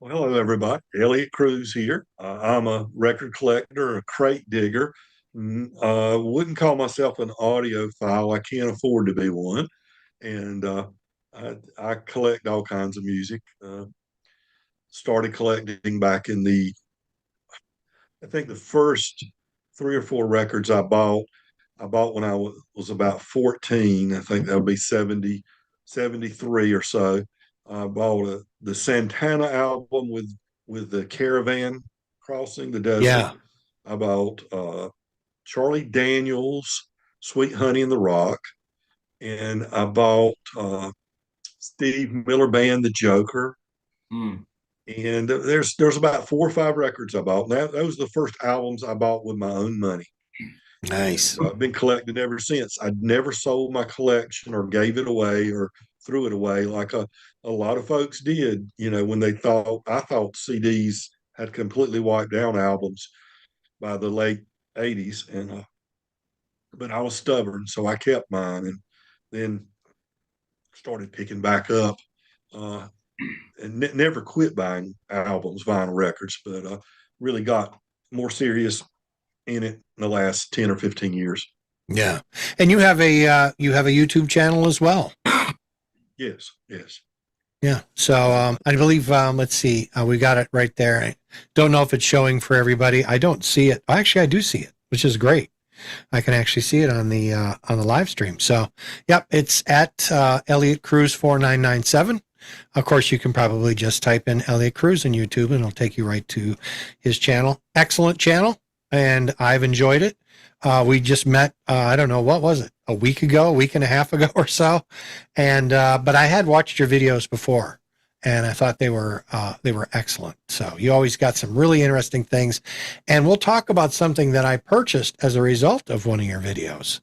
Well, hello, everybody. Elliott Cruz here. I'm a record collector, a crate digger. Wouldn't call myself an audiophile. I can't afford to be one. And I collect all kinds of music. Started collecting back in I think the first three or four records I bought when I was about 14. I think that would be 73 or so. I bought the Santana album with the Caravan crossing the desert. Yeah. I bought Charlie Daniels, Sweet Honey in the Rock, and I bought Steve Miller Band, The Joker. Mm. And there's about four or five records I bought. And those are the first albums I bought with my own money. And Nice. I've been collecting ever since. I never sold my collection or gave it away or threw it away like a lot of folks did, when I thought CDs had completely wiped down albums by the late 80s. But I was stubborn, so I kept mine and then started picking back up uh, and never quit buying albums, vinyl records, but really got more serious in it in the last 10 or 15 years. Yeah. And you have a YouTube channel as well. Yes, yes. Yeah. So I believe let's see, we got it right there. I don't know if it's showing for everybody. I don't see it. Actually, I do see it, which is great. I can actually see it on the live stream. So, yep, it's at Elliott Cruz 4997. Of course, you can probably just type in Elliott Cruz in YouTube and it'll take you right to his channel. Excellent channel, and I've enjoyed it. We just met, I don't know, what was it, a week and a half ago or so. And, but I had watched your videos before and I thought they were excellent. So you always got some really interesting things. And we'll talk about something that I purchased as a result of one of your videos,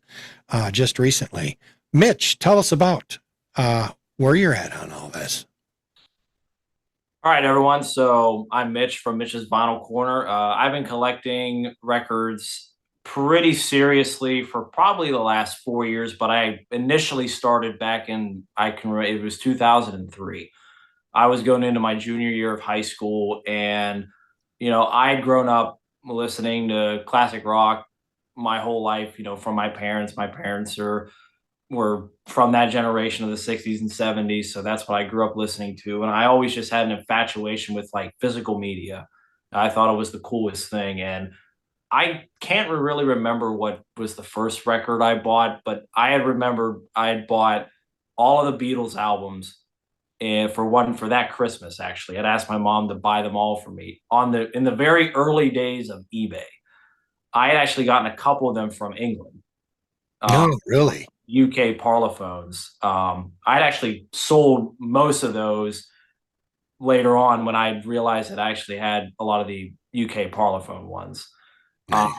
just recently. Mitch, tell us about, where you're at on all this. All right, everyone. So I'm Mitch from Mitch's Vinyl Corner. I've been collecting records pretty seriously for probably the last 4 years, but I initially started back in, it was 2003. I was going into my junior year of high school, and, I had grown up listening to classic rock my whole life, from my parents. My parents were from that generation of the 60s and 70s. So that's what I grew up listening to. And I always just had an infatuation with like physical media. I thought it was the coolest thing. And I can't really remember what was the first record I bought, but I had bought all of the Beatles albums and for that Christmas. Actually, I'd asked my mom to buy them all for me in the very early days of eBay. I had actually gotten a couple of them from England. No, really? UK parlophones. I'd actually sold most of those later on when I realized that I actually had a lot of the UK parlophone ones. Nice.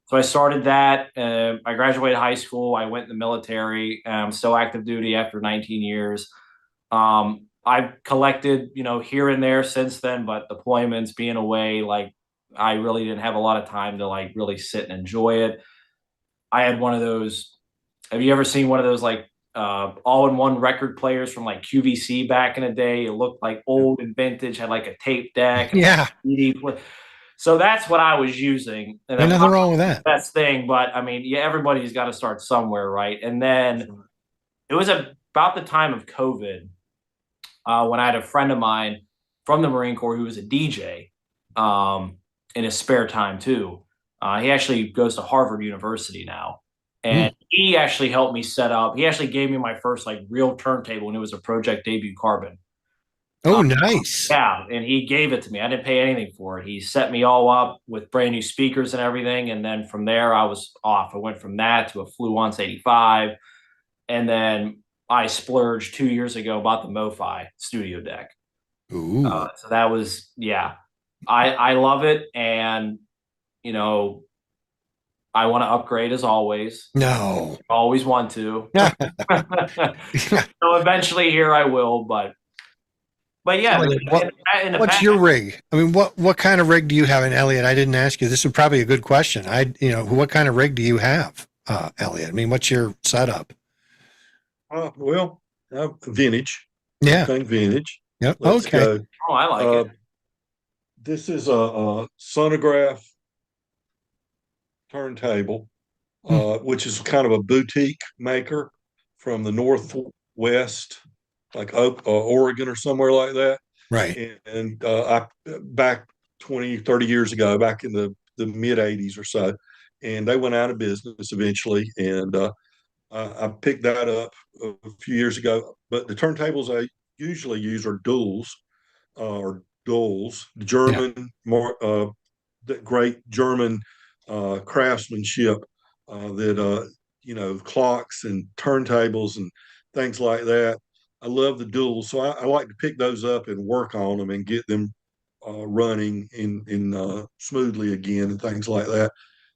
So I started that. I graduated high school. I went in the military. I'm still active duty after 19 years. I've collected, here and there since then, but deployments, being away, like I really didn't have a lot of time to like really sit and enjoy it. I had one of those. Have you ever seen one of those like all-in-one record players from like QVC back in the day? It looked like old and vintage, had like a tape deck, Yeah. CD play. So that's what I was using. And Ain't that's nothing wrong with that. the best thing. But I mean, yeah, everybody's got to start somewhere, right? And then it was about the time of COVID when I had a friend of mine from the Marine Corps who was a DJ in his spare time too. He actually goes to Harvard University now. And he actually helped me set up. He actually gave me my first like real turntable, and it was a Project Debut Carbon. Oh, nice. Yeah, and he gave it to me. I didn't pay anything for it. He set me all up with brand new speakers and everything. And then from there, I was off. I went from that to a Fluence 85. And then I splurged 2 years ago, bought the MoFi studio deck. Ooh. So that was, yeah, I love it. And, I want to upgrade as always. No. Always want to. So eventually here I will, but yeah. What's your rig? I mean, what kind of rig do you have in Elliott? I didn't ask you. This is probably a good question. What kind of rig do you have, Elliott? I mean, what's your setup? Well, vintage. Yeah. Everything vintage. Yep. Let's Okay. go. Oh, I like it. This is a sonograph turntable, which is kind of a boutique maker from the Northwest, like Oregon or somewhere like that. Right. And I back 20, 30 years ago, back in the mid 80s or so, and they went out of business eventually. And I picked that up a few years ago. But the turntables I usually use are duals or dulls, Yeah. German, more the great German craftsmanship that clocks and turntables and things like that. I love the duals, so I like to pick those up and work on them and get them running in smoothly again and things like that.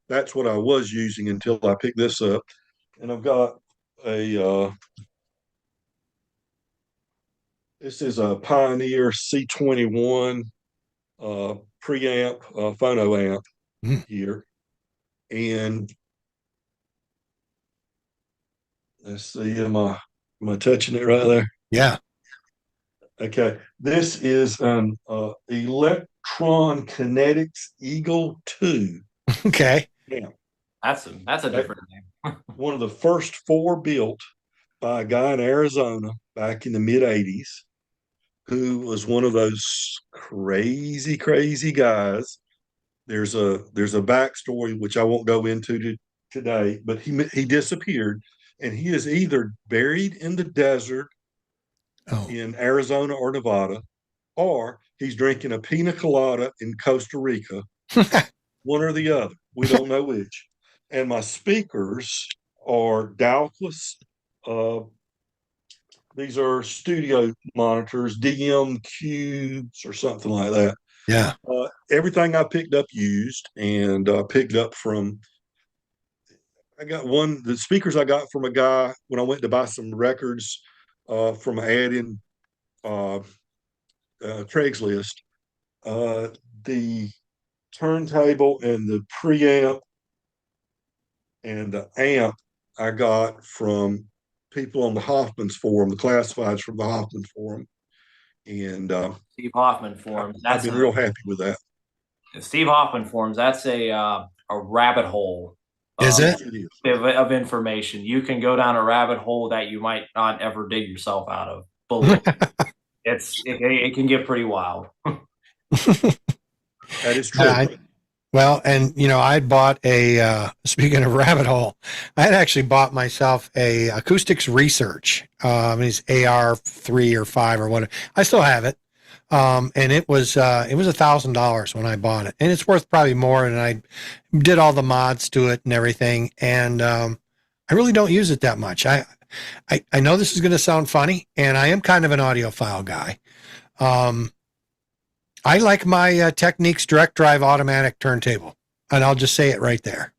That's what I was using until I picked this up, and I've got a this is a Pioneer C21 preamp phono amp Mm. here, and let's see, am I touching it right there? Yeah. Okay, this is an Electron Kinetics Eagle 2 Okay. amp. That's a different name. One of the first four built by a guy in Arizona back in the mid 80s, who was one of those crazy, crazy guys. There's a backstory which I won't go into today, but he disappeared, and he is either buried in the desert Oh. in Arizona or Nevada, or he's drinking a pina colada in Costa Rica, one or the other. We don't know which. And my speakers are Dalquist. Uh, these are studio monitors, DM cubes or something like that. Yeah. Everything I picked up used and picked up from. I got the speakers I got from a guy when I went to buy some records from an ad in uh, Craigslist. Uh, the turntable and the preamp and the amp I got from people on the Hoffman's forum, the classifieds from the Hoffman's forum, and Steve Hoffman forums. I've been real happy with that. Steve Hoffman forums. That's a rabbit hole. Is it? Of information? You can go down a rabbit hole that you might not ever dig yourself out of. Believe it can get pretty wild. That is true. Well, and I'd bought speaking of rabbit hole, I had actually bought myself a acoustics research. It's AR3 or 5 or whatever. I still have it. And it was $1,000 when I bought it, and it's worth probably more. And I did all the mods to it and everything. And, I really don't use it that much. I know this is going to sound funny, and I am kind of an audiophile guy. I like my Techniques direct drive automatic turntable, and I'll just say it right there.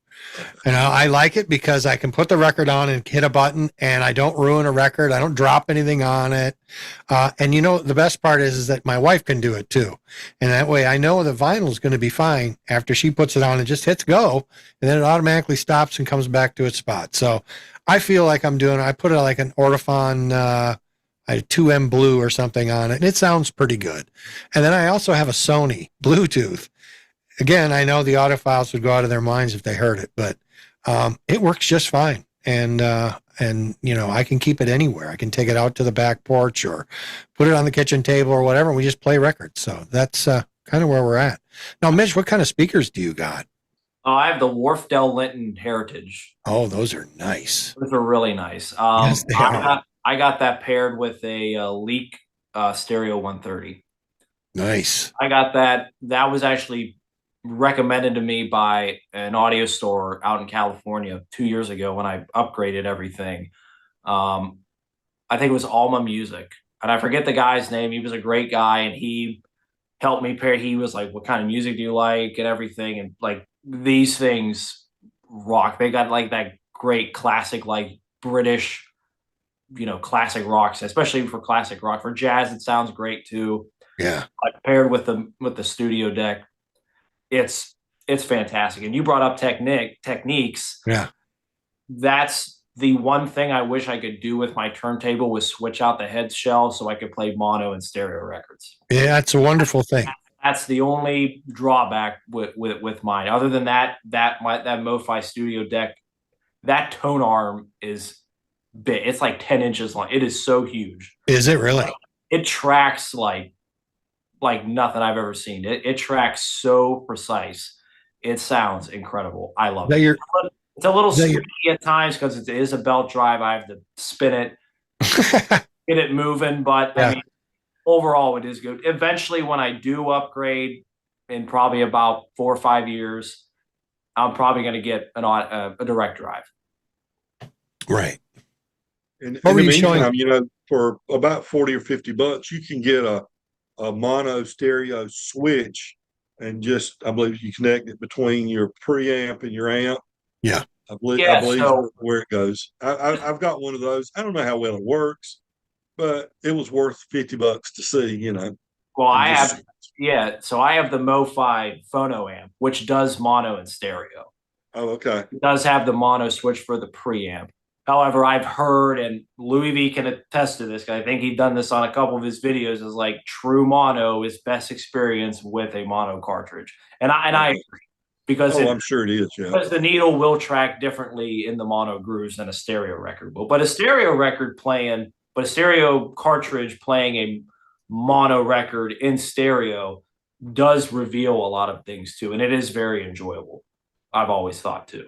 And I like it because I can put the record on and hit a button, and I don't ruin a record. I don't drop anything on it. And the best part is that my wife can do it too. And that way I know the vinyl is going to be fine after she puts it on and just hits go, and then it automatically stops and comes back to its spot. So I feel like I put it like an Audiophile, I 2M Blue or something on it, and it sounds pretty good. And then I also have a Sony Bluetooth. Again, I know the audiophiles would go out of their minds if they heard it, but it works just fine. And I can keep it anywhere. I can take it out to the back porch or put it on the kitchen table or whatever, and we just play records. So that's kind of where we're at. Now, Mitch, what kind of speakers do you got? Oh, I have the Wharfdale Linton Heritage. Oh, those are nice. Those are really nice. Yes, they are. I got that paired with a Leak Stereo 130. Nice. I got that. That was actually recommended to me by an audio store out in California 2 years ago when I upgraded everything. I think it was Alma Music, and I forget the guy's name. He was a great guy, and he helped me pair. He was like, "What kind of music do you like?" and everything, and like these things rock. They got like that great classic, like British, classic rocks, especially for classic rock. For jazz, it sounds great too. Yeah. Paired with the studio deck, it's fantastic. And you brought up techniques. Yeah. That's the one thing I wish I could do with my turntable was switch out the head shell so I could play mono and stereo records. Yeah, it's a wonderful thing. That's the only drawback with mine. Other than that MoFi Studio deck, that tone arm is big. It's like 10 inches long. It is so huge. Is it really? It tracks like nothing I've ever seen. It tracks so precise. It sounds incredible. I love it. It's a little squeaky at times because it is a belt drive. I have to spin it, get it moving. But I mean, overall, it is good. Eventually, when I do upgrade in probably about 4 or 5 years, I'm probably going to get a direct drive. Right. In the meantime, you know, for about 40 or 50 bucks, you can get a mono stereo switch, and just, I believe you connect it between your preamp and your amp. Yeah. I believe so, where it goes. I've got one of those. I don't know how well it works, but it was worth 50 bucks to see, you know. Well, so I have the MoFi phono amp, which does mono and stereo. Oh, okay. It does have the mono switch for the preamp. However, I've heard, and Louis V can attest to this, I think he's done this on a couple of his videos, is like true mono is best experience with a mono cartridge. And I agree. Because I'm sure it is, yeah. Because the needle will track differently in the mono grooves than a stereo record will. But a stereo cartridge playing a mono record in stereo does reveal a lot of things too. And it is very enjoyable. I've always thought too.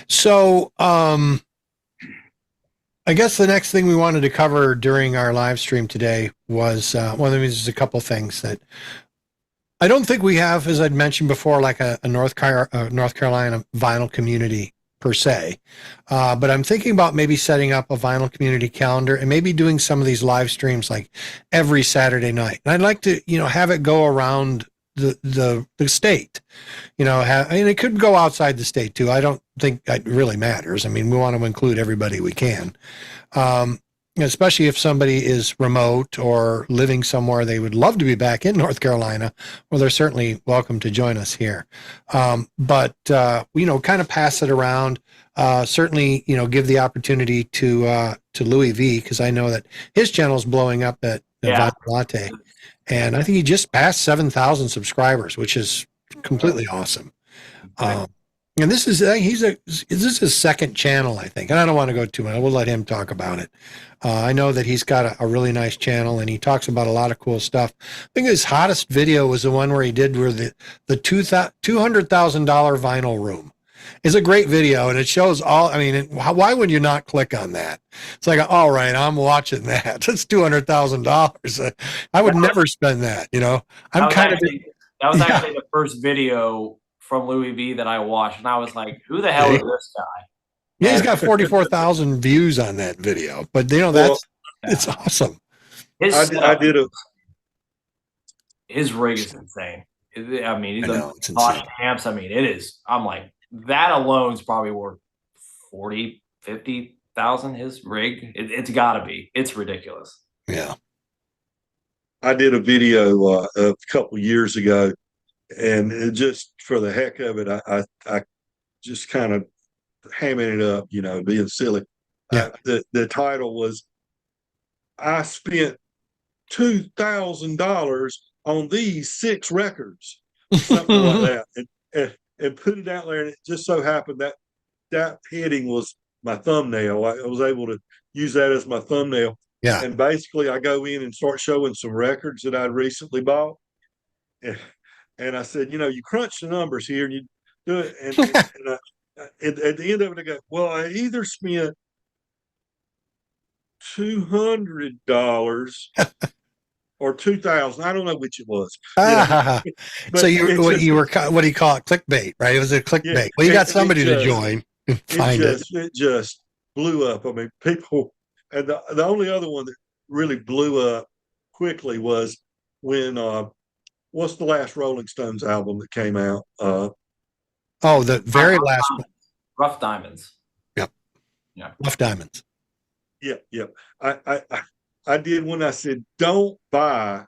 So, I guess the next thing we wanted to cover during our live stream today was, there's a couple things that I don't think we have, as I'd mentioned before, like a North Carolina vinyl community per se. But I'm thinking about maybe setting up a vinyl community calendar and maybe doing some of these live streams like every Saturday night. And I'd like to, have it go around the state, and it could go outside the state too. I don't think it really matters. I mean, we want to include everybody we can. Especially if somebody is remote or living somewhere they would love to be back in North Carolina, well, they're certainly welcome to join us here. But kind of pass it around. Certainly, give the opportunity to Louis V, because I know that his channel is blowing up at Vinyl Latte. And I think he just passed 7,000 subscribers, which is completely awesome. And this is his second channel, I think. And I don't want to go too much. We'll let him talk about it. I know that he's got a really nice channel, and he talks about a lot of cool stuff. I think his hottest video was the one where he did where the $200,000 vinyl room. It's a great video, and it shows all. I mean, why would you not click on that? It's like, all right, I'm watching that. That's $200,000. I would never spend that. That was actually the first video from Louis V that I watched, and I was like, who the hell is this guy? Yeah, he's got 44,000 views on that video, but it's awesome. His rig is insane. I mean, it's insane. Amps. I mean, it is. I'm like, that alone is probably worth 40, 50,000. His rig, it's got to be. It's ridiculous. Yeah. I did a video a couple years ago, and just for the heck of it, I just kind of hamming it up, being silly. Yeah. The title was, I spent $2,000 on these 6 records, something like that, and put it out there. And it just so happened that heading was my thumbnail. I was able to use that as my thumbnail. Yeah. And basically, I go in and start showing some records that I'd recently bought. And I said, you crunch the numbers here and you do it. And at the end of it, I go, well, I either spent $200 or $2,000. I don't know which it was. So you were what do you call it? Clickbait, right? It was a clickbait. Yeah, well, you got somebody to join and find it. It just blew up. I mean, people, and the only other one that really blew up quickly was when what's the last Rolling Stones album that came out? The very last one. Rough Diamonds. Yep. Yeah. Rough Diamonds. Yep. I did when I said, don't buy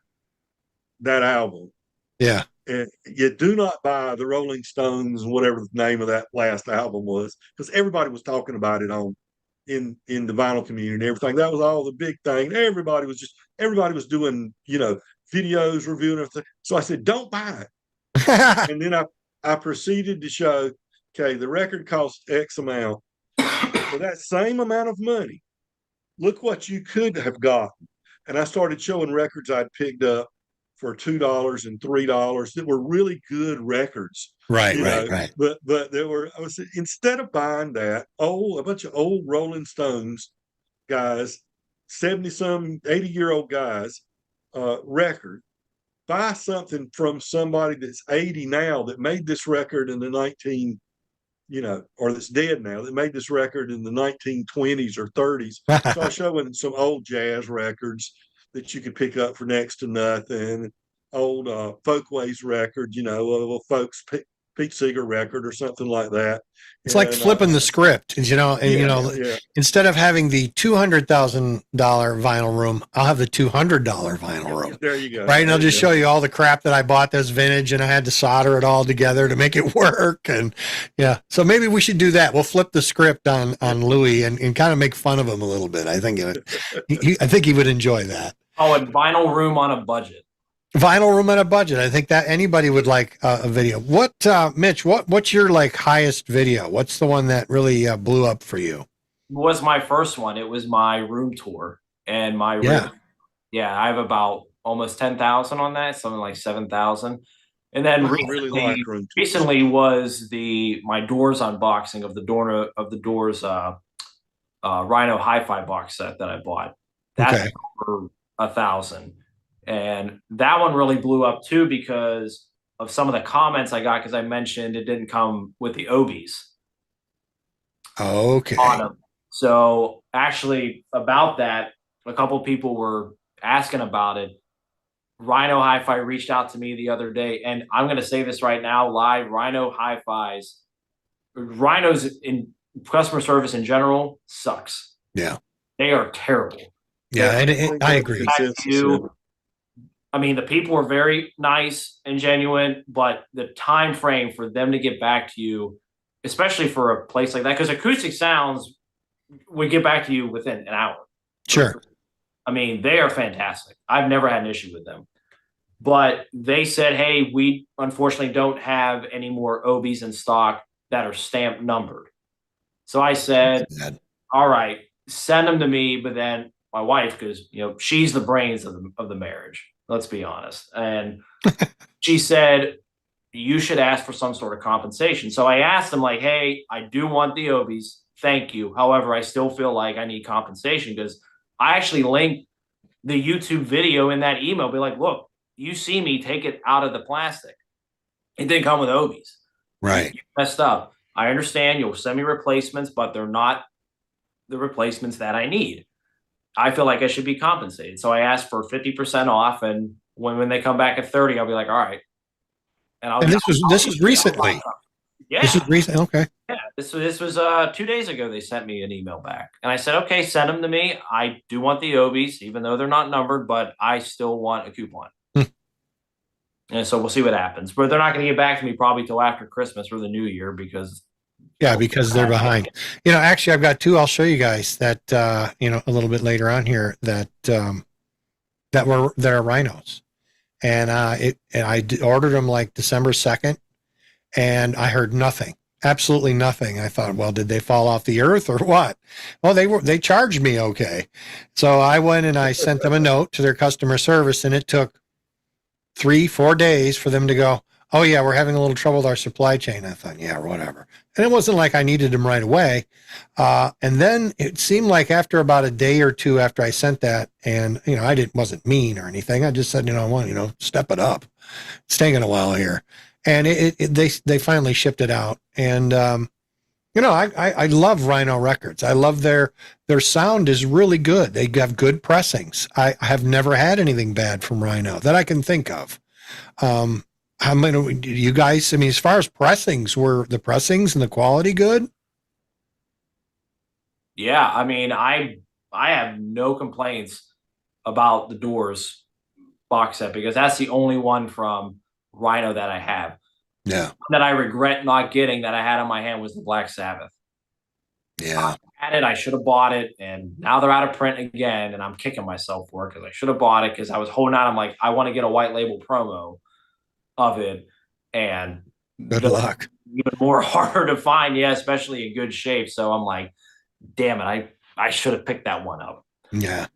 that album. Yeah. And you do not buy the Rolling Stones, whatever the name of that last album was, because everybody was talking about it in the vinyl community and everything. That was all the big thing. Everybody was doing, videos reviewing everything. So I said, don't buy it. And then I proceeded to show, okay, the record costs X amount. For that same amount of money, look what you could have gotten. And I started showing records I'd picked up for $2 and $3 that were really good records. Right, you know, right. but there were, I was, instead of buying that a bunch of old Rolling Stones guys, 70 some 80-year-old guys record, buy something from somebody that's 80 now that made this record in the 19, or that's dead now, that made this record in the 1920s or 30s. So I was showing some old jazz records that you could pick up for next to nothing, old Folkways record, a folks Pete Seeger record or something like that. It's like flipping the script, instead of having the $200,000 vinyl room, I'll have the $200 vinyl room. There you go. Right. And I'll just show you all the crap that I bought that's vintage and I had to solder it all together to make it work. And yeah, so maybe we should do that. We'll flip the script on Louis and kind of make fun of him a little bit. I think he would enjoy that. Oh, and vinyl room on a budget. Vinyl room on a budget. I think that anybody would like a video. What, Mitch, what's your highest video? What's the one that really blew up for you? Was my first one. It was my room tour, and my room. Yeah, I have about almost 10,000 on that, something like 7,000. And then recently was my Doors unboxing of the Doors Rhino Hi-Fi box set that I bought. That's over 1,000. And that one really blew up too because of some of the comments I got, because I mentioned it didn't come with the Obies. Okay. On them. So actually about that, a couple of people were asking about it. Rhino Hi-Fi reached out to me the other day, and I'm going to say this right now live. Rhino's in customer service in general sucks. Yeah. They are terrible. Yeah, I agree. I mean, the people were very nice and genuine, but the time frame for them to get back to you, especially for a place like that, because Acoustic Sounds would get back to you within an hour. Sure. I mean, they are fantastic. I've never had an issue with them. But they said, hey, we unfortunately don't have any more Obies in stock that are stamp numbered. So I said, all right, send them to me. But then my wife, because she's the brains of the marriage. Let's be honest. And she said, you should ask for some sort of compensation. So I asked them hey, I do want the Obies. Thank you. However, I still feel like I need compensation, because I actually linked the YouTube video in that email. Be like, look, you see me take it out of the plastic. It didn't come with Obies. Right. You messed up. I understand you'll send me replacements, but they're not the replacements that I need. I feel like I should be compensated. So I asked for 50% off. And when they come back at 30, I'll be like, all right. And this is recently. Yeah. This is recent. Okay. Yeah. This was 2 days ago. They sent me an email back, and I said, okay, send them to me. I do want the Obies, even though they're not numbered, but I still want a coupon. And so we'll see what happens. But they're not going to get back to me probably till after Christmas or the New Year, because they're behind. Actually, I've got two. I'll show you guys that a little bit later on here that are rhinos, and I ordered them December 2nd, and I heard nothing, absolutely nothing. I thought, well, did they fall off the earth or what? Well, they charged me okay, so I went and I sent them a note to their customer service, and it took 3-4 days for them to go, oh yeah, we're having a little trouble with our supply chain. I thought, yeah, whatever. And it wasn't like I needed them right away. And then it seemed like after about a day or two after I sent that, and I wasn't mean or anything. I just said, I want, step it up. It's taking a while here. And they finally shipped it out. And I love Rhino records. I love their sound is really good. They have good pressings. I have never had anything bad from Rhino that I can think of. How many you guys? I mean, as far as pressings, were the pressings and the quality good? Yeah, I mean, I have no complaints about the Doors box set, because that's the only one from Rhino that I have. Yeah. That I regret not getting, that I had on my hand, was the Black Sabbath. Yeah. I had it. I should have bought it, and now they're out of print again, and I'm kicking myself for it because I should have bought it because I was holding out. I'm like, I want to get a white label promo of it, and Good the luck. even more harder to find. Yeah, especially in good shape. So I'm like, damn it, I should have picked that one up. Yeah.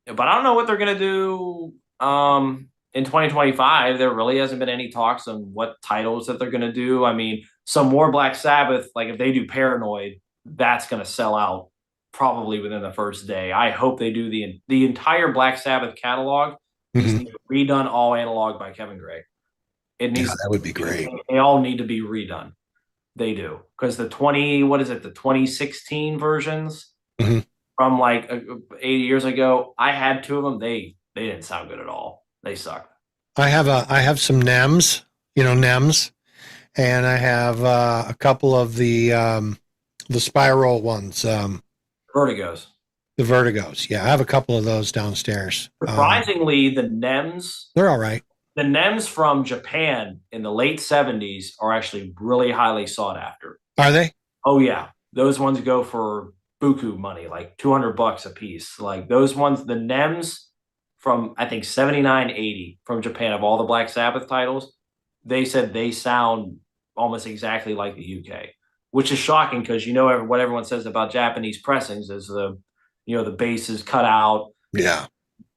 But I don't know what they're gonna do in 2025. There really hasn't been any talks on what titles that they're gonna do. I mean, some more Black Sabbath, like if they do Paranoid, that's gonna sell out probably within the first day. I hope they do the entire Black Sabbath catalog just need to be redone all analog by Kevin Gray. It needs that would be great. They all need to be redone. They do. Because the 2016 versions from like 80 years ago, I had two of them. They didn't sound good at all. They sucked. I have some NEMs, NEMs, and I have a couple of the spiral ones, Vertigos. the Vertigos. Yeah, I have a couple of those downstairs. Surprisingly, the NEMs, they're all right. The NEMs from Japan in the late 70s are actually really highly sought after. Are they? Oh yeah, those ones go for buku money, like $200 a piece. Like those ones, the NEMs from I think 79, 80 from Japan of all the Black Sabbath titles, they said they sound almost exactly like the UK, which is shocking because what everyone says about Japanese pressings is the bass is cut out, yeah,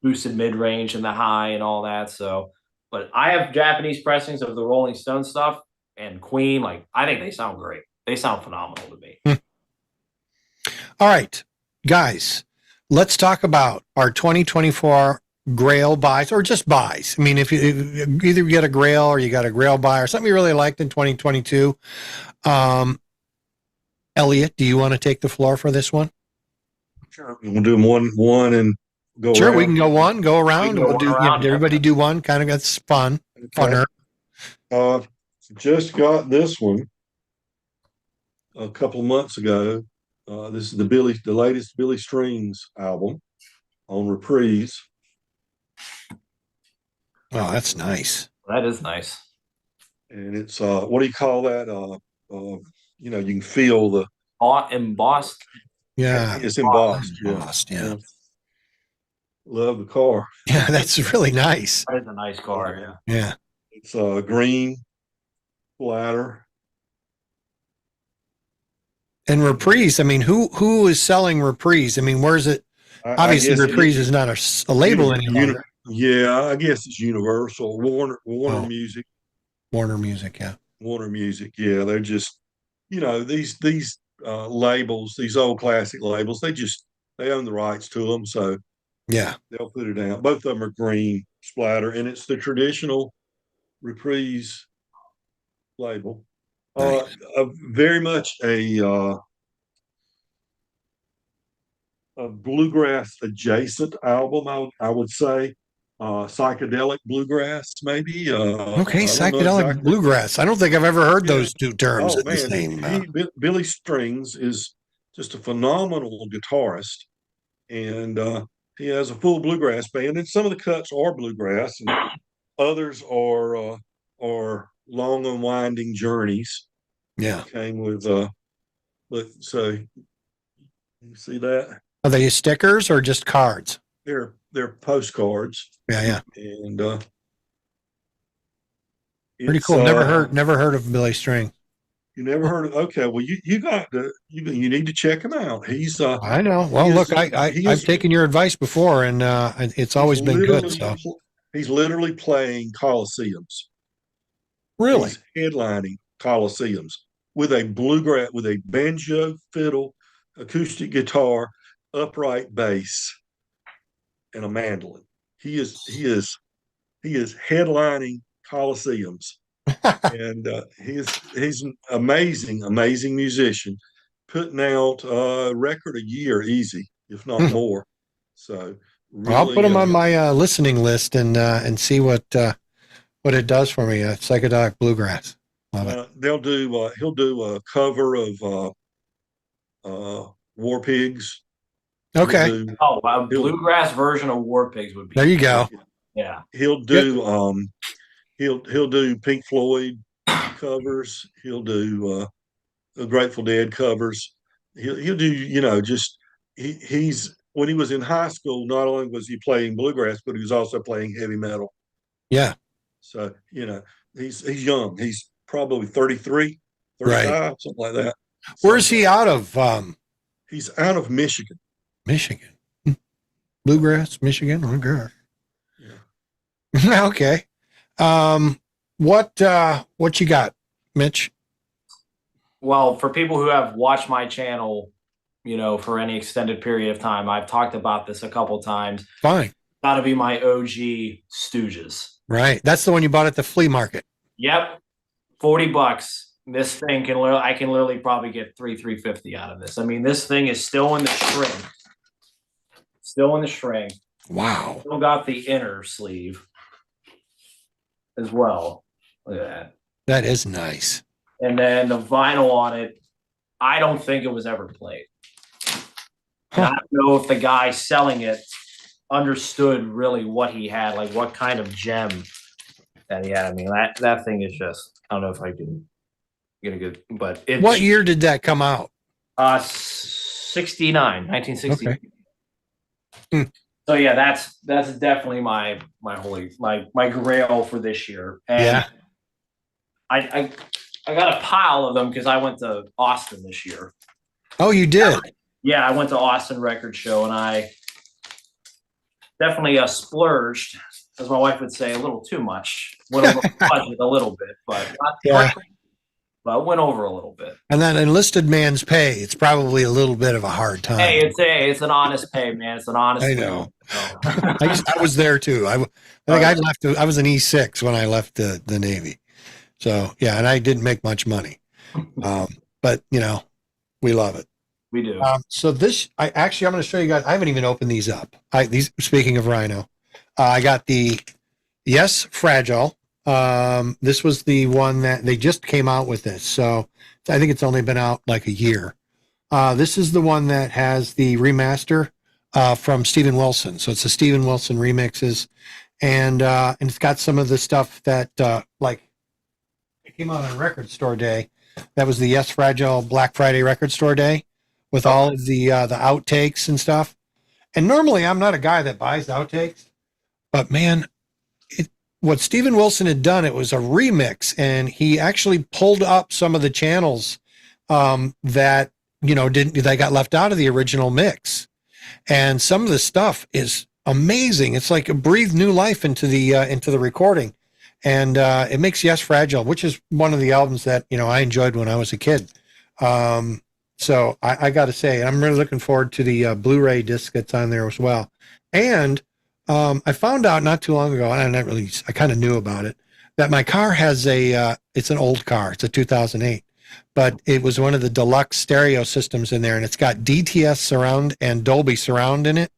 boosted mid range and the high and all that. So, but I have Japanese pressings of the Rolling Stone stuff and Queen. Like I think they sound great. They sound phenomenal to me. All right, guys, let's talk about our 2024 Grail buys or just buys. I mean, if you either get a Grail or you got a Grail buy or something you really liked in 2022. Elliott, do you want to take the floor for this one? Sure. We'll do them one and go Sure, around. we can go around. We'll do everybody do one. Kind of gets fun. Okay. Funner. Just got this one a couple of months ago. This is the latest Billy Strings album on Reprise. Oh, that's nice. That is nice. And it's what do you call that? You can feel the embossed. Yeah, it's embossed. Yeah. Love the car. Yeah, that's really nice. That is a nice car. Yeah. It's green splatter. And Reprise, I mean, who is selling Reprise? I mean, where's it? Obviously, Reprise is not a label any longer. Yeah, I guess it's Universal, Warner Music. Warner Music, yeah. Warner Music, yeah. They're just, these labels, these old classic labels, they own the rights to them, so yeah, they'll put it out. Both of them are green splatter, and it's the traditional Reprise label. Nice. Very much a bluegrass adjacent album, I would say. Psychedelic bluegrass, maybe. Okay, psychedelic bluegrass. I don't think I've ever heard those two terms in the same. Billy Strings is just a phenomenal guitarist, and he has a full bluegrass band, and some of the cuts are bluegrass, and others are long and winding journeys. Yeah, came with let's say, you see that? Are they stickers or just cards? They're postcards. Yeah. And pretty cool. Never heard of Billy String. You never heard of? Okay, well you got to you need to check him out. He's I know. Well, look, I've taken your advice before, and it's always been good. So he's literally playing coliseums. Really, he's headlining coliseums with a banjo, fiddle, acoustic guitar, upright bass, and a mandolin. He is headlining coliseums, and he's an amazing musician, putting out a record a year, easy, if not more. So really, I'll put him on my listening list and see what it does for me. Psychedelic bluegrass. Love it. He'll do a cover of War Pigs. Okay. A bluegrass version of War Pigs would be. There you go. Yeah. He'll do he'll do Pink Floyd covers. He'll do Grateful Dead covers. he'll do, you know, just he's when he was in high school, not only was he playing bluegrass, but he was also playing heavy metal. Yeah. So, you know, he's young. He's probably 33, Right. 35, something like that. Where's So he out of? he's out of Michigan. Michigan. Bluegrass, Michigan. Oh, gosh. Yeah. Okay. What you got, Mitch? Well, for people who have watched my channel, you know, for any extended period of time, I've talked about this a couple times. Fine. Got to be my OG Stooges. Right. That's the one you bought at the flea market. Yep, $40. This thing I can literally probably get $350 out of this. I mean, this thing is still in the string. Still in the string. Wow. Still got the inner sleeve as well. Look at that. That is nice. And then the vinyl on it, I don't think it was ever played. And I don't know if the guy selling it understood really what he had, like what kind of gem that he had. I mean, that thing is just, I don't know if I can get a good, but it's. What year did that come out? 69, 1960. Okay. So yeah, that's definitely my grail for this year. And yeah. I got a pile of them because I went to Austin this year. Oh, you did? Yeah, I went to Austin Record Show, and I definitely splurged, as my wife would say, a little too much. Went over budget a little bit, but not crazy, but went over a little bit. And that enlisted man's pay, it's probably a little bit of a hard time. Hey, it's an honest pay, man. It's an honest. I know. I was there too. I think I left. I was an E6 when I left the Navy. So yeah, and I didn't make much money, but you know, we love it. We do. So this, I'm going to show you guys. I haven't even opened these up. Speaking of Rhino, I got the Yes Fragile. This was the one that they just came out with this. So I think it's only been out like a year. This is the one that has the remaster from Steven Wilson. So it's the Steven Wilson remixes, and it's got some of the stuff that like it came out on Record Store Day. That was the Yes Fragile Black Friday Record Store Day with all of the outtakes and stuff. And normally I'm not a guy that buys outtakes, but man, what Steven Wilson had done, it was a remix, and he actually pulled up some of the channels that they got left out of the original mix, and some of the stuff is amazing. It's like it breathed new life into the recording, and it makes Yes Fragile, which is one of the albums that I enjoyed when I was a kid. So I got to say, I'm really looking forward to the Blu-ray disc that's on there as well. And I found out not too long ago, and I kind of knew about it, that my car has it's an old car. It's a 2008, but it was one of the deluxe stereo systems in there, and it's got DTS surround and Dolby surround in it.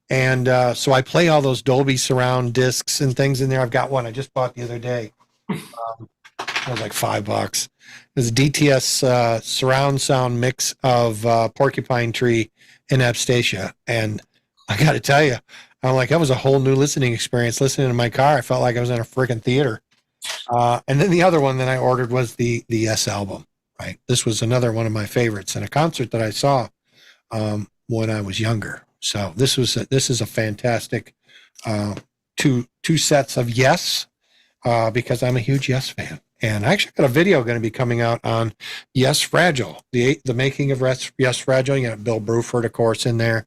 And so I play all those Dolby surround discs and things in there. I've got one I just bought the other day. It was like $5. It's a DTS surround sound mix of Porcupine Tree and Abstacia. And I got to tell you, I'm like, that was a whole new listening experience. Listening to my car, I felt like I was in a freaking theater. And then the other one that I ordered was the Yes album. Right, this was another one of my favorites, and a concert that I saw when I was younger. So this is a fantastic two sets of Yes, because I'm a huge Yes fan. And I actually got a video going to be coming out on Yes Fragile, the making of Yes Fragile. You got Bill Bruford, of course, in there.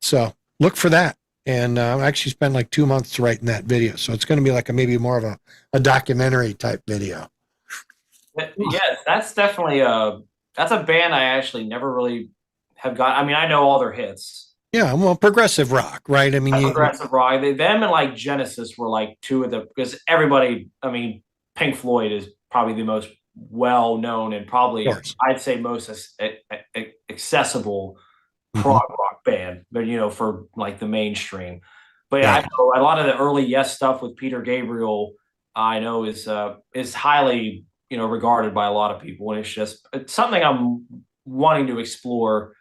So look for that. And I actually spent like 2 months writing that video. So it's going to be like maybe more of a documentary type video. Yeah, that's definitely that's a band I actually never really have got. I mean, I know all their hits. Yeah, well, progressive rock, right? I mean, progressive rock. Them and like Genesis were like two of the, because everybody, I mean, Pink Floyd is probably the most well-known and probably, I'd say, most accessible prog rock band, but for like the mainstream. But yeah, I know a lot of the early Yes stuff with Peter Gabriel, I know is highly regarded by a lot of people, and it's something I'm wanting to explore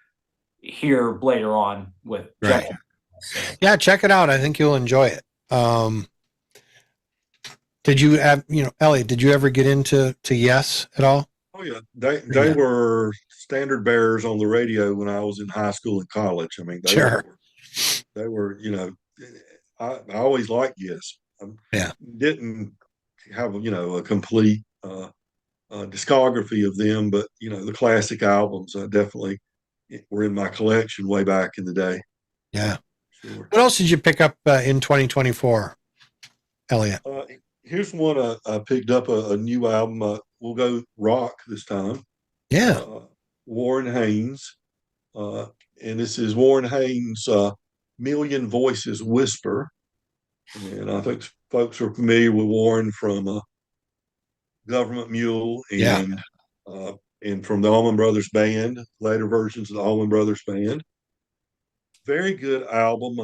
here later on with Jeff. Yeah, check it out. I think you'll enjoy it. Did you have, Elliott, did you ever get into Yes at all? Oh yeah, they were standard bearers on the radio when I was in high school and college. I mean, Sure. they were, I always liked Yes. Yeah. Didn't have, a complete discography of them, but the classic albums definitely were in my collection way back in the day. Yeah. Sure. What else did you pick up in 2024, Elliott? Here's one I picked up a new album. We'll go rock this time. Yeah. Warren Haynes. And this is Warren Haynes' Million Voices Whisper. And I think folks are familiar with Warren from Government Mule and from the Allman Brothers Band, later versions of the Allman Brothers Band. Very good album,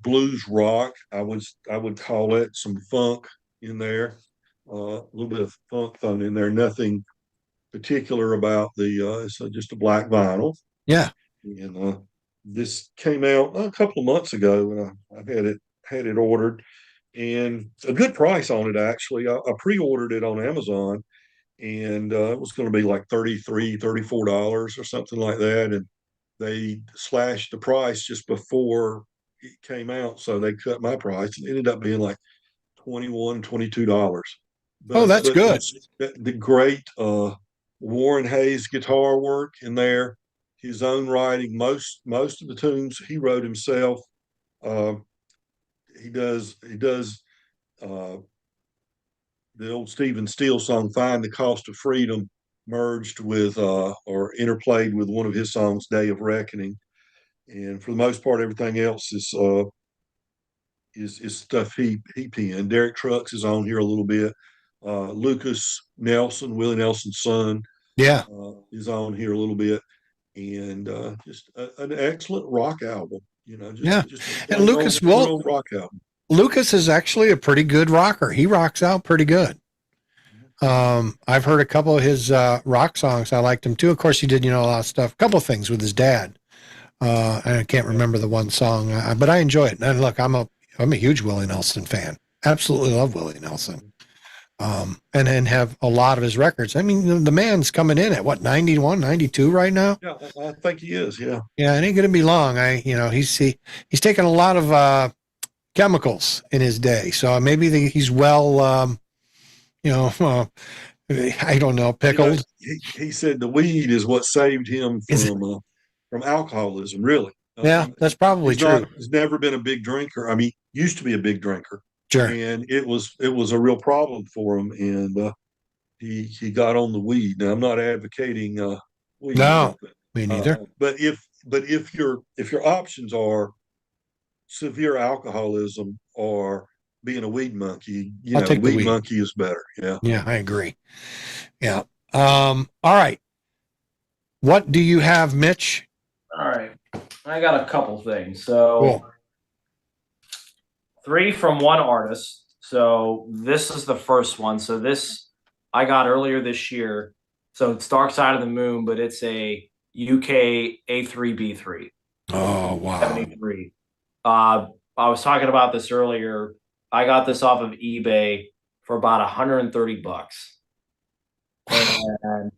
blues rock. I would call it some funk in there, a little bit of funk in there. Nothing particular about it's just a black vinyl. Yeah. And this came out a couple of months ago, and I had it ordered, and a good price on it actually. I pre-ordered it on Amazon, and it was going to be like $34 or something like that, and they slashed the price just before it came out, so they cut my price. It ended up being like $22. Oh, that's good. The great Warren Hayes guitar work in there, his own writing. Most of the tunes he wrote himself. He does the old Stephen Steele song "Find the Cost of Freedom" merged with or interplayed with one of his songs, "Day of Reckoning." And for the most part, everything else is stuff he penned. Derek Trucks is on here a little bit. Lucas Nelson, Willie Nelson's son, is on here a little bit, and just an excellent rock album. Just and Lucas Wolf rock album. Lucas is actually a pretty good rocker. He rocks out pretty good. I've heard a couple of his rock songs. I liked him too. Of course, he did a lot of stuff. A couple of things with his dad. I can't remember the one song, but I enjoy it. And look, I'm a huge Willie Nelson fan. Absolutely love Willie Nelson. And have a lot of his records. I mean, the man's coming in at what, 91, 92 right now? Yeah, I think he is. Yeah. Yeah. It ain't going to be long. He's taken a lot of, chemicals in his day. So maybe he's well, I don't know, pickled. He said the weed is what saved him from alcoholism, really. Yeah, that's probably true. He's never been a big drinker. I mean, used to be a big drinker. Sure. And it was a real problem for him. And he got on the weed. Now, I'm not advocating weed. No, me neither. But if your options are severe alcoholism or being a weed monkey, I'll take the weed monkey is better. Yeah. Yeah, I agree. Yeah. All right. What do you have, Mitch? All right. I got a couple things. So cool. 3 from one artist. So this is the first one. So this I got earlier this year. So it's Dark Side of the Moon, but it's a UK A3B3. Oh, wow. 73. I was talking about this earlier. I got this off of eBay for about $130. And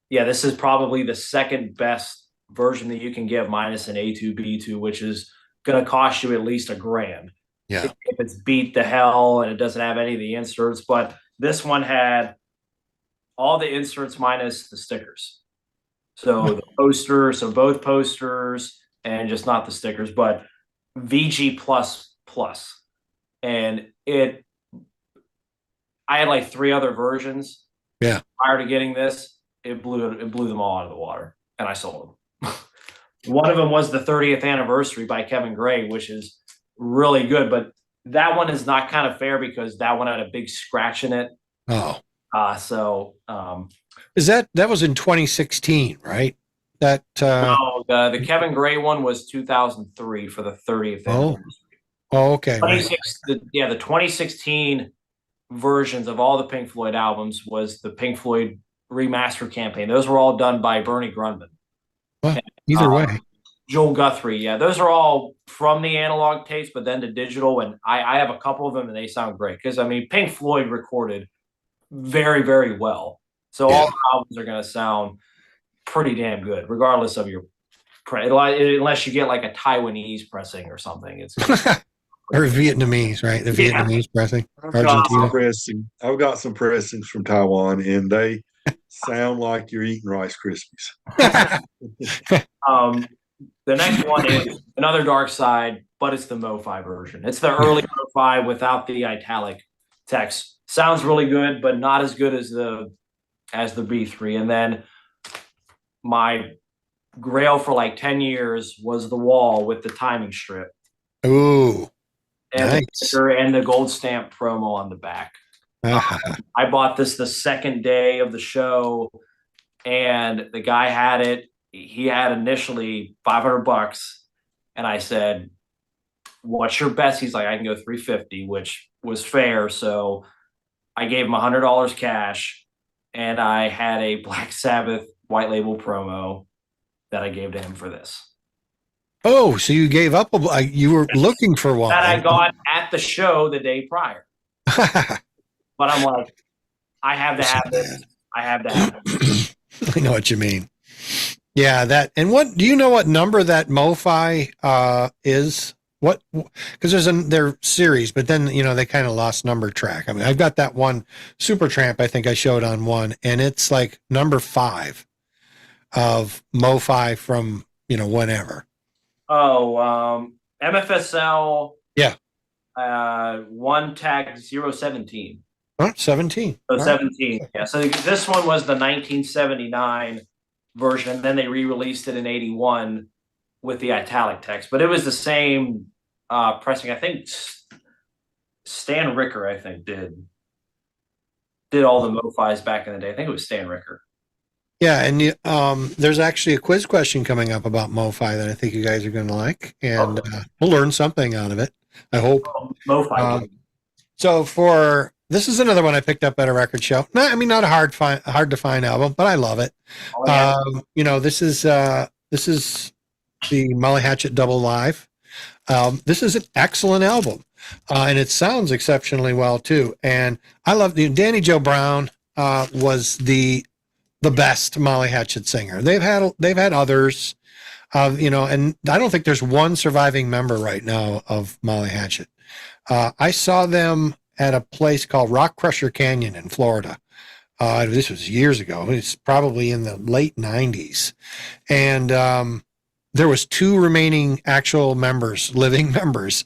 yeah, this is probably the second best version that you can get minus an A2B2, which is going to cost you at least $1,000. Yeah. If it's beat to hell and it doesn't have any of the inserts, but this one had all the inserts minus the stickers. So the poster, so both posters and just not the stickers, but VG++. And I had like 3 other versions. Yeah. Prior to getting this, it blew them all out of the water, and I sold them. One of them was the 30th anniversary by Kevin Gray, which is really good, but that one is not kind of fair because that one had a big scratch in it. Oh. Is that was in 2016, right? That no, the Kevin Gray one was 2003 for the 30th anniversary. Oh, okay. The 2016 versions of all the Pink Floyd albums was the Pink Floyd remaster campaign. Those were all done by Bernie Grundman. Well, either way. Joel Guthrie, yeah. Those are all from the analog tapes, but then to digital. And I have a couple of them, and they sound great. Because, I mean, Pink Floyd recorded very, very well. So all the albums are going to sound pretty damn good, regardless of your unless you get like a Taiwanese pressing or something. It's or Vietnamese, right? The Vietnamese pressing. Argentina. I've got some pressings from Taiwan, and they sound like you're eating Rice Krispies. The next one is another Dark Side, but it's the MoFi version. It's the early MoFi without the italic text. Sounds really good, but not as good as the B3. And then my Grail for like 10 years was the Wall with the timing strip. Ooh, and nice. and the gold stamp promo on the back. I bought this the second day of the show, and the guy had it. He had initially $500, and I said, "What's your best?" He's like, "I can go 350," which was fair. So I gave him $100 cash, and I had a Black Sabbath white label promo that I gave to him for this. Oh, so you gave up? You were looking for one that I got at the show the day prior. But I'm like, I have to have this. I have to have it. I know what you mean. Yeah, that. And what do you know? What number that MoFi is? What? Because their series, but then they kind of lost number track. I mean, I've got that one Supertramp. I think I showed on one, and it's like number 5 of MoFi from whenever. Oh, MFSL. Yeah. One tag 017. Oh, 17. So 17. Right. Yeah. So this one was the 1979 version, and then they re-released it in 81 with the italic text. But it was the same pressing. I think Stan Ricker, did all the MoFis back in the day. I think it was Stan Ricker. Yeah, and there's actually a quiz question coming up about MoFi that I think you guys are going to like, and we'll learn something out of it. I hope. MoFi. So this is another one I picked up at a record show. Not a hard to find album, but I love it. Oh, yeah. This is the Molly Hatchet Double Live. This is an excellent album, and it sounds exceptionally well too. And I love Danny Joe Brown was the best Molly Hatchet singer. They've had others, and I don't think there's one surviving member right now of Molly Hatchet. I saw them at a place called Rock Crusher Canyon in Florida. This was years ago. It's probably in the late 90s. And there was 2 remaining actual living members.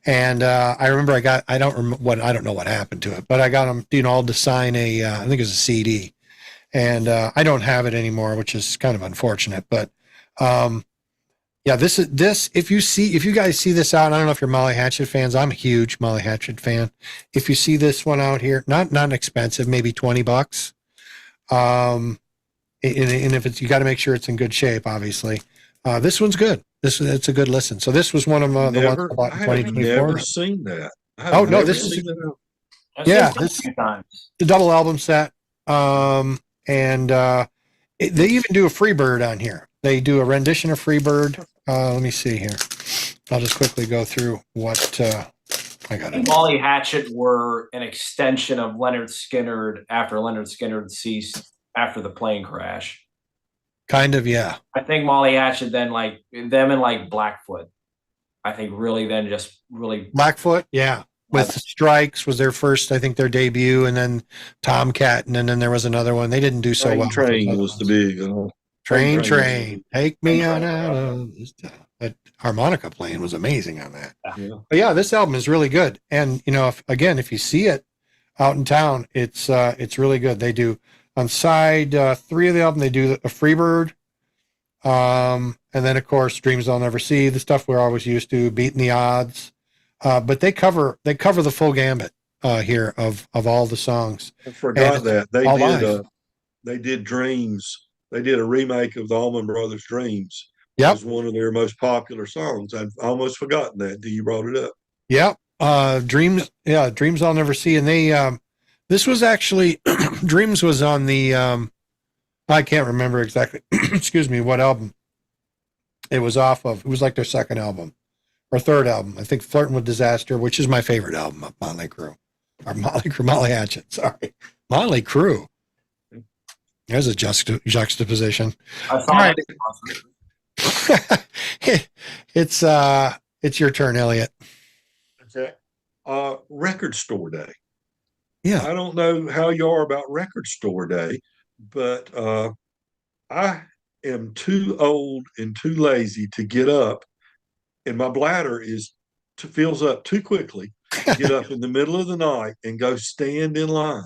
And I remember I don't know what happened to it, but I got them, all to sign I think it was a CD. And I don't have it anymore, which is kind of unfortunate. But yeah, this. If you guys see this out, I don't know if you're Molly Hatchet fans. I'm a huge Molly Hatchet fan. If you see this one out here, not expensive, maybe $20. And if you got to make sure it's in good shape, obviously. This one's good. It's a good listen. So this was one of the ones I bought in 2024. I've never seen that. This is the double album set. And they even do a Freebird on here. They do a rendition of Freebird. Let me see here. I'll just quickly go through what I got. Molly Hatchet were an extension of Leonard Skinner after Leonard Skinner ceased after the plane crash. Kind of, yeah. I think Molly Hatchet then them and Blackfoot. I think really then just really Blackfoot, yeah. With Strikes was their first, I think, their debut, and then Tomcat, and then there was another one. They didn't do so well. Train was the big. Train, take me on out of this time. That harmonica playing was amazing on that. Yeah. But yeah, this album is really good. And if you see it out in town, it's really good. They do on side 3 of the album. They do a Freebird, and then of course Dreams I'll Never See, the stuff we're always used to, Beating the Odds. But they cover the full gambit here of all the songs. I forgot that they did Dreams. They did a remake of the Allman Brothers' Dreams. Yep. It was one of their most popular songs. I've almost forgotten that until you brought it up. Yep. Dreams. Yeah, Dreams I'll Never See. And they this was actually Dreams was on the I can't remember exactly. Excuse me, what album it was off of. It was like their second album. Or third album, I think, Flirting with Disaster, which is my favorite album of Motley Crue. Or Molly Hatchet, sorry. Motley Crue. There's a juxtaposition. I saw All right. that. It's your turn, Elliott. Okay. Record store day. Yeah. I don't know how you are about record store day, but I am too old and too lazy to get up, and my bladder fills up too quickly to get up in the middle of the night and go stand in line.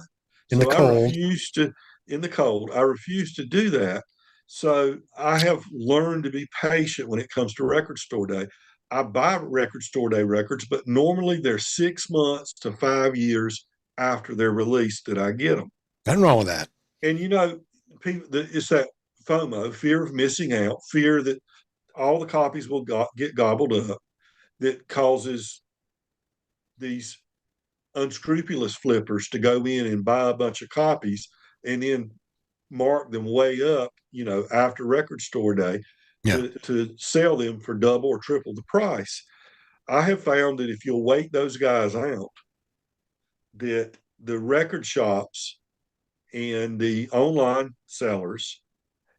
In the So I cold. refuse to in the cold. I refuse to do that. So I have learned to be patient when it comes to record store day. I buy record store day records, but normally they're 6 months to 5 years after they're released that I get them. Nothing wrong with that. And people, it's that FOMO, fear of missing out, fear that all the copies will get gobbled up, that causes these unscrupulous flippers to go in and buy a bunch of copies and then mark them way up, after record store day Yeah. to sell them for double or triple the price. I have found that if you'll wait those guys out, that the record shops and the online sellers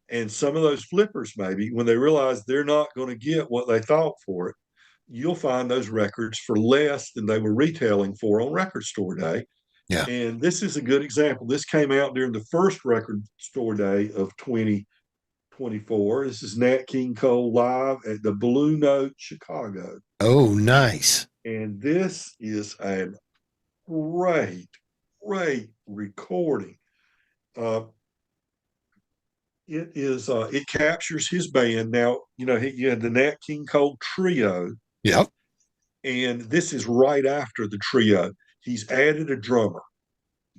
and some of those flippers, maybe when they realize they're not going to get what they thought for it, you'll find those records for less than they were retailing for on record store day. Yeah. And this is a good example. This came out during the first record store day of 2024. This is Nat King Cole live at the Blue Note Chicago. Oh, nice. And this is a great, great recording. It captures his band. Now, you had the Nat King Cole trio. Yep. And this is right after the trio. He's added a drummer.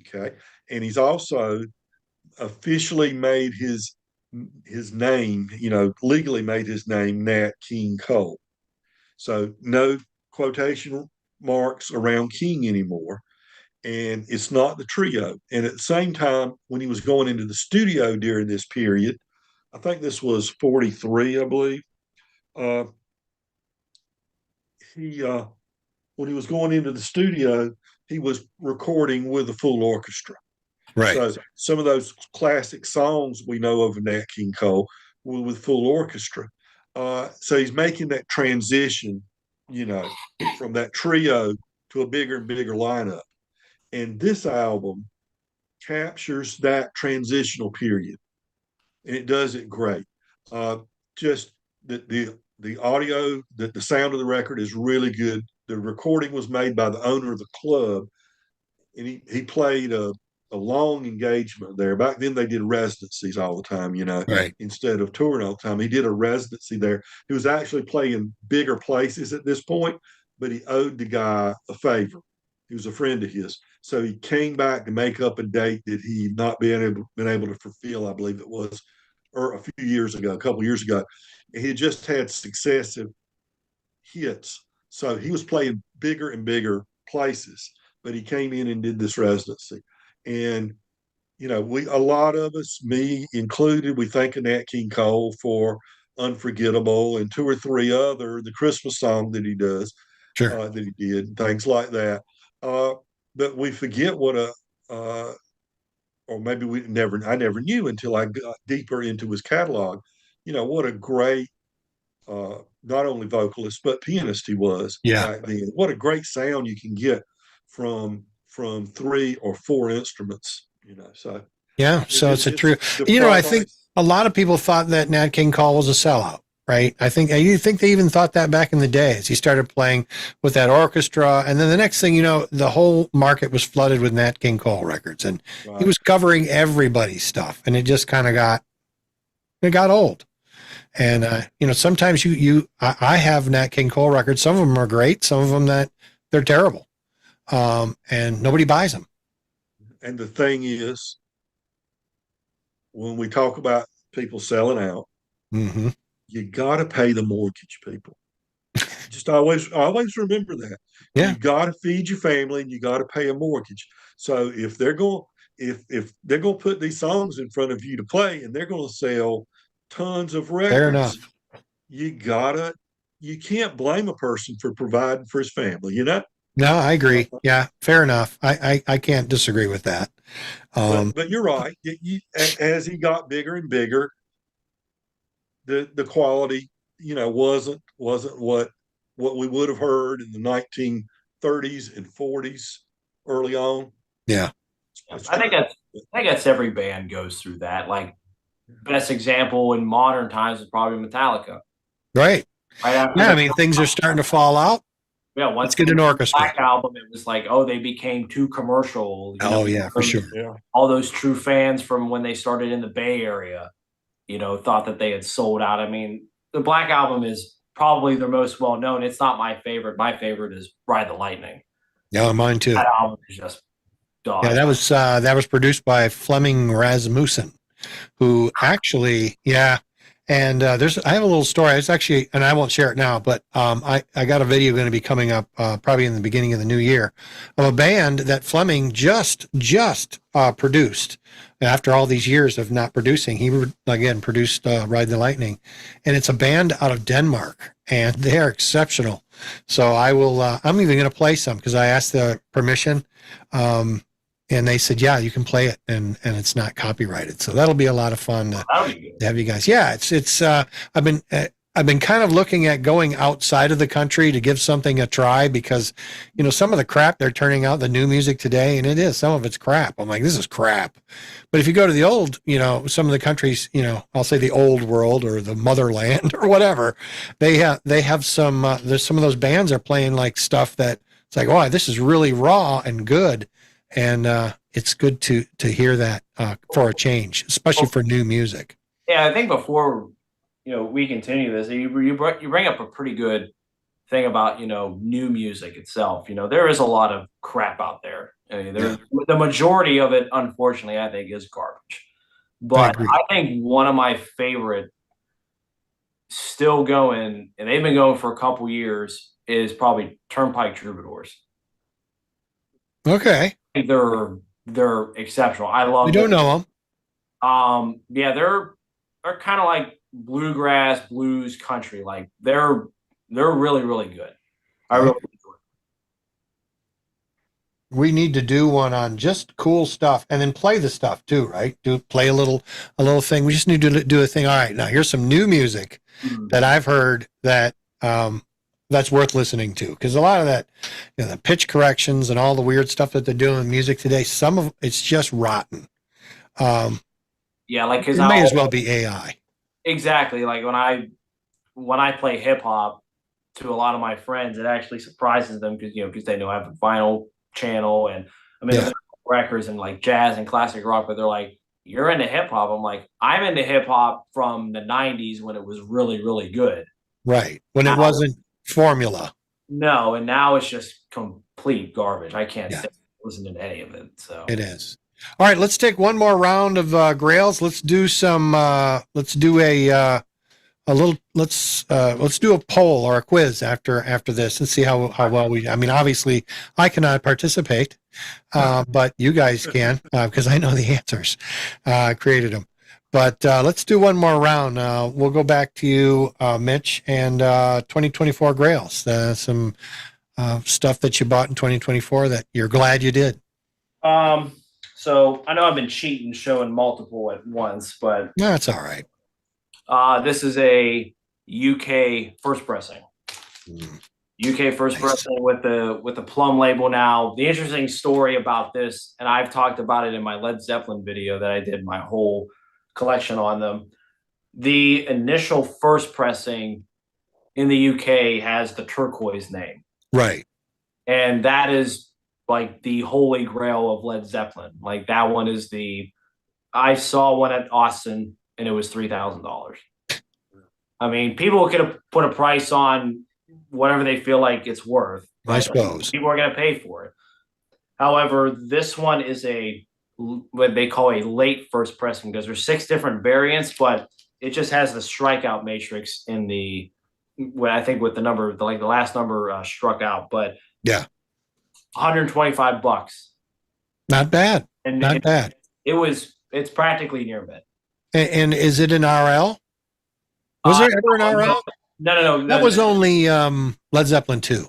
Okay. And he's also officially made his name, legally made his name Nat King Cole. So no quotation marks around King anymore. And it's not the trio. And at the same time, when he was going into the studio during this period, I think this was 43, I believe. When he was going into the studio, he was recording with a full orchestra. Right. So some of those classic songs we know of Nat King Cole were with full orchestra. So he's making that transition, from that trio to a bigger and bigger lineup. And this album captures that transitional period, and it does it great. Just the audio, the sound of the record is really good. The recording was made by the owner of the club, and he played a long engagement there. Back then, they did residencies all the time, Right. instead of touring all the time. He did a residency there. He was actually playing bigger places at this point, but he owed the guy a favor. He was a friend of his. So he came back to make up a date that he not been able to fulfill, I believe it was, or a couple of years ago. And he just had successive hits. So he was playing bigger and bigger places, but he came in and did this residency. And, a lot of us, me included, we think of Nat King Cole for Unforgettable and two or three other, the Christmas song that he does, Sure. that he did, things like that. But we forget what or maybe I never knew until I got deeper into his catalog, what a great, not only vocalist, but pianist he was back then. What a great sound you can get from three or four instruments, so. Yeah. So it's a true, I think a lot of people thought that Nat King Cole was a sellout, right? I think they even thought that back in the day as he started playing with that orchestra. And then the next thing, the whole market was flooded with Nat King Cole records, and he was covering everybody's stuff, and it just kind of got old. And, sometimes I have Nat King Cole records. Some of them are great. Some of them that they're terrible. And nobody buys them. And the thing is, when we talk about people selling out, mm-hmm. You got to pay the mortgage, people. Just always remember that. Yeah. You got to feed your family, and you got to pay a mortgage. So if they're going to put these songs in front of you to play, and they're going to sell tons of records, fair enough. You can't blame a person for providing for his family, No, I agree. Yeah, fair enough. I can't disagree with that. But you're right. As he got bigger and bigger, the quality, wasn't what we would have heard in the 1930s and 40s early on. Yeah. That's I think true. that's every band goes through that. Like best example in modern times is probably Metallica. Right. Right after Yeah, I the mean, things are starting to fall out. once Let's they get an did the orchestra. Black album, it was like, oh, they became too commercial. Oh, yeah, for sure. Yeah. All those true fans from when they started in the Bay Area, thought that they had sold out. I mean, the Black album is probably their most well known. It's not my favorite. My favorite is Ride the Lightning. Yeah, mine too. That album is just dog. Yeah, that was produced by Fleming Rasmussen, who actually, yeah. And I have a little story. It's actually, and I won't share it now, but I got a video going to be coming up probably in the beginning of the new year of a band that Fleming just produced after all these years of not producing. He again produced Ride the Lightning, and it's a band out of Denmark, and they are exceptional. So I will. I'm even going to play some because I asked the permission. And they said, yeah, you can play it and it's not copyrighted. So that'll be a lot of fun to have you guys. Yeah, I've been kind of looking at going outside of the country to give something a try because, some of the crap they're turning out, the new music today, and some of it's crap. I'm like, this is crap. But if you go to the old, some of the countries, I'll say the old world or the motherland or whatever, they have some, there's some of those bands are playing like stuff that it's like, oh, this is really raw and good. And it's good to hear that for a change, especially for new music. Yeah, I think before we continue this, you bring up a pretty good thing about new music itself. There is a lot of crap out there. I mean, the majority of it, unfortunately, I think is garbage. But I think one of my favorite, still going, and they've been going for a couple years, is probably Turnpike Troubadours. Okay. They're exceptional. I love. We don't know them. Yeah, they're kind of like bluegrass, blues, country. Like they're really, really good. I really enjoy it. We need to do one on just cool stuff and then play the stuff too, right? Play a little thing. We just need to do a thing. All right, now here's some new music that I've heard that that's worth listening to, because a lot of that, the pitch corrections and all the weird stuff that they're doing in music today, some of it's just rotten. Yeah, like because it may as well be AI. Exactly. Like when I play hip hop to a lot of my friends, it actually surprises them because they know I have a vinyl channel and records and like jazz and classic rock, but they're like, "You're into hip hop." I'm like, "I'm into hip hop from the '90s when it was really, really good." Right, when it wasn't formula. No, and now it's just complete garbage. I can't listen to any of it. So it is. All right, let's take one more round of grails. Let's do some. Let's do a little. Let's do a poll or a quiz after this and see how well we. I mean, obviously, I cannot participate, but you guys can because I know the answers. Created them. But let's do one more round. We'll go back to you, Mitch, and 2024 Grails. Some stuff that you bought in 2024 that you're glad you did. So I know I've been cheating, showing multiple at once, but no, that's all right. This is a UK first pressing. UK first pressing with the Plum label. Now, the interesting story about this, and I've talked about it in my Led Zeppelin video that I did my whole collection on them. The initial first pressing in the UK has the turquoise name. Right. And that is like the holy grail of Led Zeppelin. Like that one is I saw one at Austin and it was $3,000. I mean, people could put a price on whatever they feel like it's worth. I suppose. People are going to pay for it. However, this one is what they call a late first pressing because there's 6 different variants, but it just has the strikeout matrix in I think with the number, the last number struck out, but yeah, $125. Not bad. Not bad. It's practically near mint. And is it an RL? Was there ever an RL? No. That was only Led Zeppelin 2.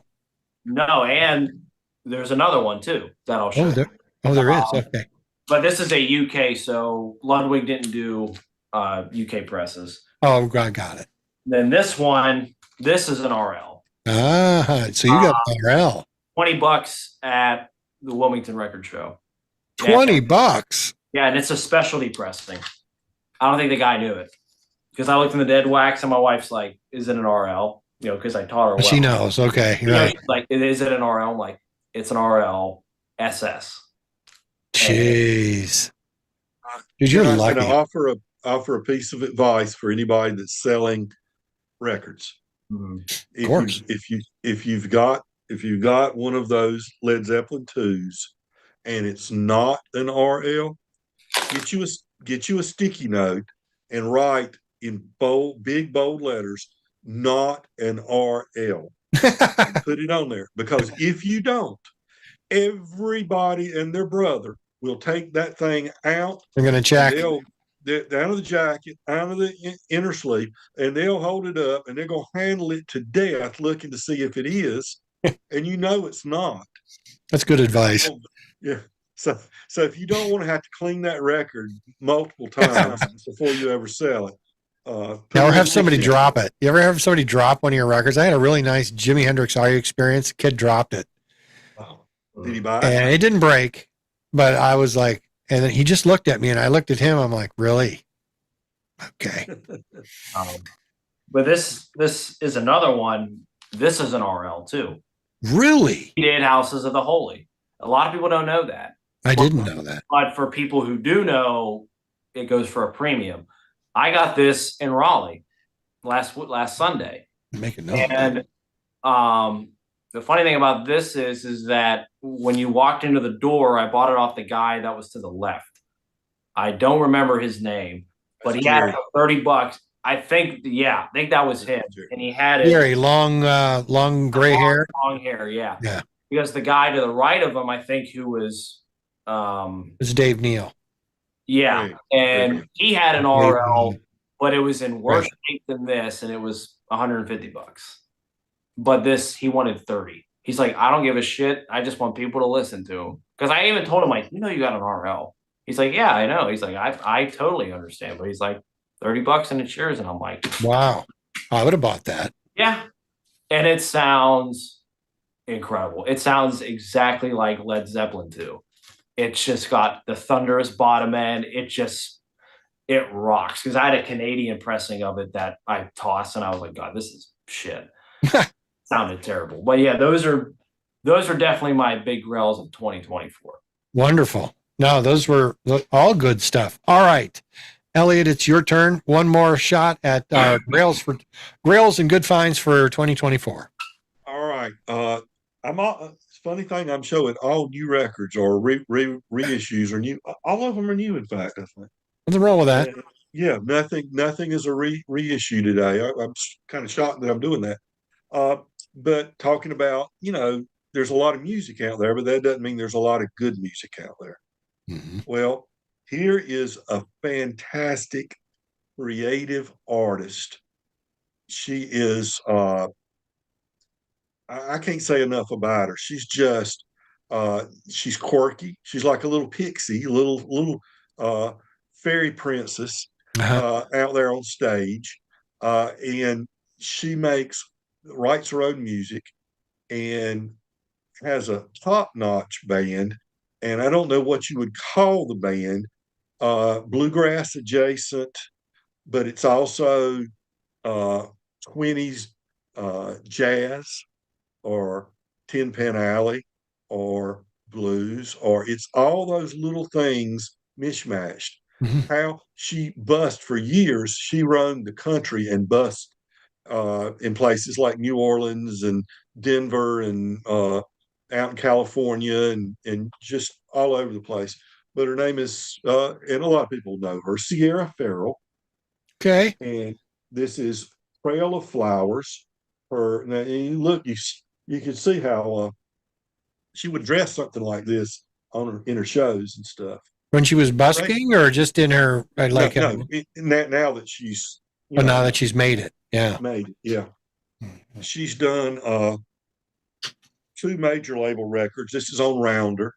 No, and there's another one too that I'll show. There is. Okay. But this is a UK, so Ludwig didn't do UK presses. Oh, I got it. Then this one, this is an RL. So you got RL. $20 at the Wilmington Record Show. $20. Yeah, and it's a specialty pressing. I don't think the guy knew it because I looked in the dead wax, and my wife's like, "Is it an RL?" You know, because I taught her. Well. She knows. Okay, right. She's like, "Is it an RL?" I'm like, it's an RL SS. Jeez. Dude, you're lucky. I'm going to offer a piece of advice for anybody that's selling records. Of course. If you've got one of those Led Zeppelin 2s and it's not an RL, get you a sticky note and write in big bold letters, not an RL. Put it on there, because if you don't, everybody and their brother will take that thing out. They're going to check. Out of the jacket, out of the inner sleeve, and they'll hold it up and they're going to handle it to death looking to see if it is, and you know it's not. That's good advice. Yeah. So if you don't want to have to clean that record multiple times before you ever sell it, or have somebody drop it. You ever have somebody drop one of your records? I had a really nice Jimi Hendrix audio experience. The kid dropped it. Oh. Did he buy it? And it didn't break, but I was like, and then he just looked at me and I looked at him. I'm like, really? Okay. But this is another one. This is an RL too. Really? He did Houses of the Holy. A lot of people don't know that. I didn't know that. But for people who do know, it goes for a premium. I got this in Raleigh last Sunday. Make a note. And the funny thing about this is that when you walked into the door, I bought it off the guy that was to the left. I don't remember his name, but he had it for $30. I think that was him. And he had it. Very long gray hair. Long hair, yeah. Yeah. Because the guy to the right of him, I think, who was it's Dave Neal. Yeah. And he had an RL, but it was in worse shape than this, and it was $150. But this, he wanted 30. He's like, I don't give a shit. I just want people to listen to him. Because I even told him, like, you got an RL. He's like, yeah, I know. He's like, I totally understand. But he's like, $30 and it's yours. And I'm like, wow, I would have bought that. Yeah. And it sounds incredible. It sounds exactly like Led Zeppelin 2. It's just got the thunderous bottom end. It rocks. Because I had a Canadian pressing of it that I tossed, and I was like, God, this is shit. Sounded terrible. But yeah, those are definitely my big grails of 2024. Wonderful. No, those were all good stuff. All right, Elliott, it's your turn. One more shot at grails and good finds for 2024. All right. Funny thing, I'm showing all new records or reissues or new. All of them are new, in fact. I think. Nothing wrong with that. Yeah, nothing is a reissue today. I'm kind of shocked that I'm doing that. But talking about, there's a lot of music out there, but that doesn't mean there's a lot of good music out there. Mm-hmm. Well, here is a fantastic creative artist. She is, I can't say enough about her. She's just, she's quirky. She's like a little pixie, little fairy princess out there on stage. And she writes her own music and has a top-notch band. And I don't know what you would call the band, bluegrass adjacent, but it's also 20s jazz or Tin Pan Alley or blues, or it's all those little things mishmashed. Mm-hmm. How she bussed for years. She roamed the country and bussed in places like New Orleans and Denver and out in California and just all over the place. But her name is, and a lot of people know her, Sierra Farrell. Okay. And this is Trail of Flowers. Now, you look, you can see how she would dress something like this in her shows and stuff. When she was busking, or just in her now that she's now that she's made it, yeah, yeah. She's done two major label records. This is on Rounder,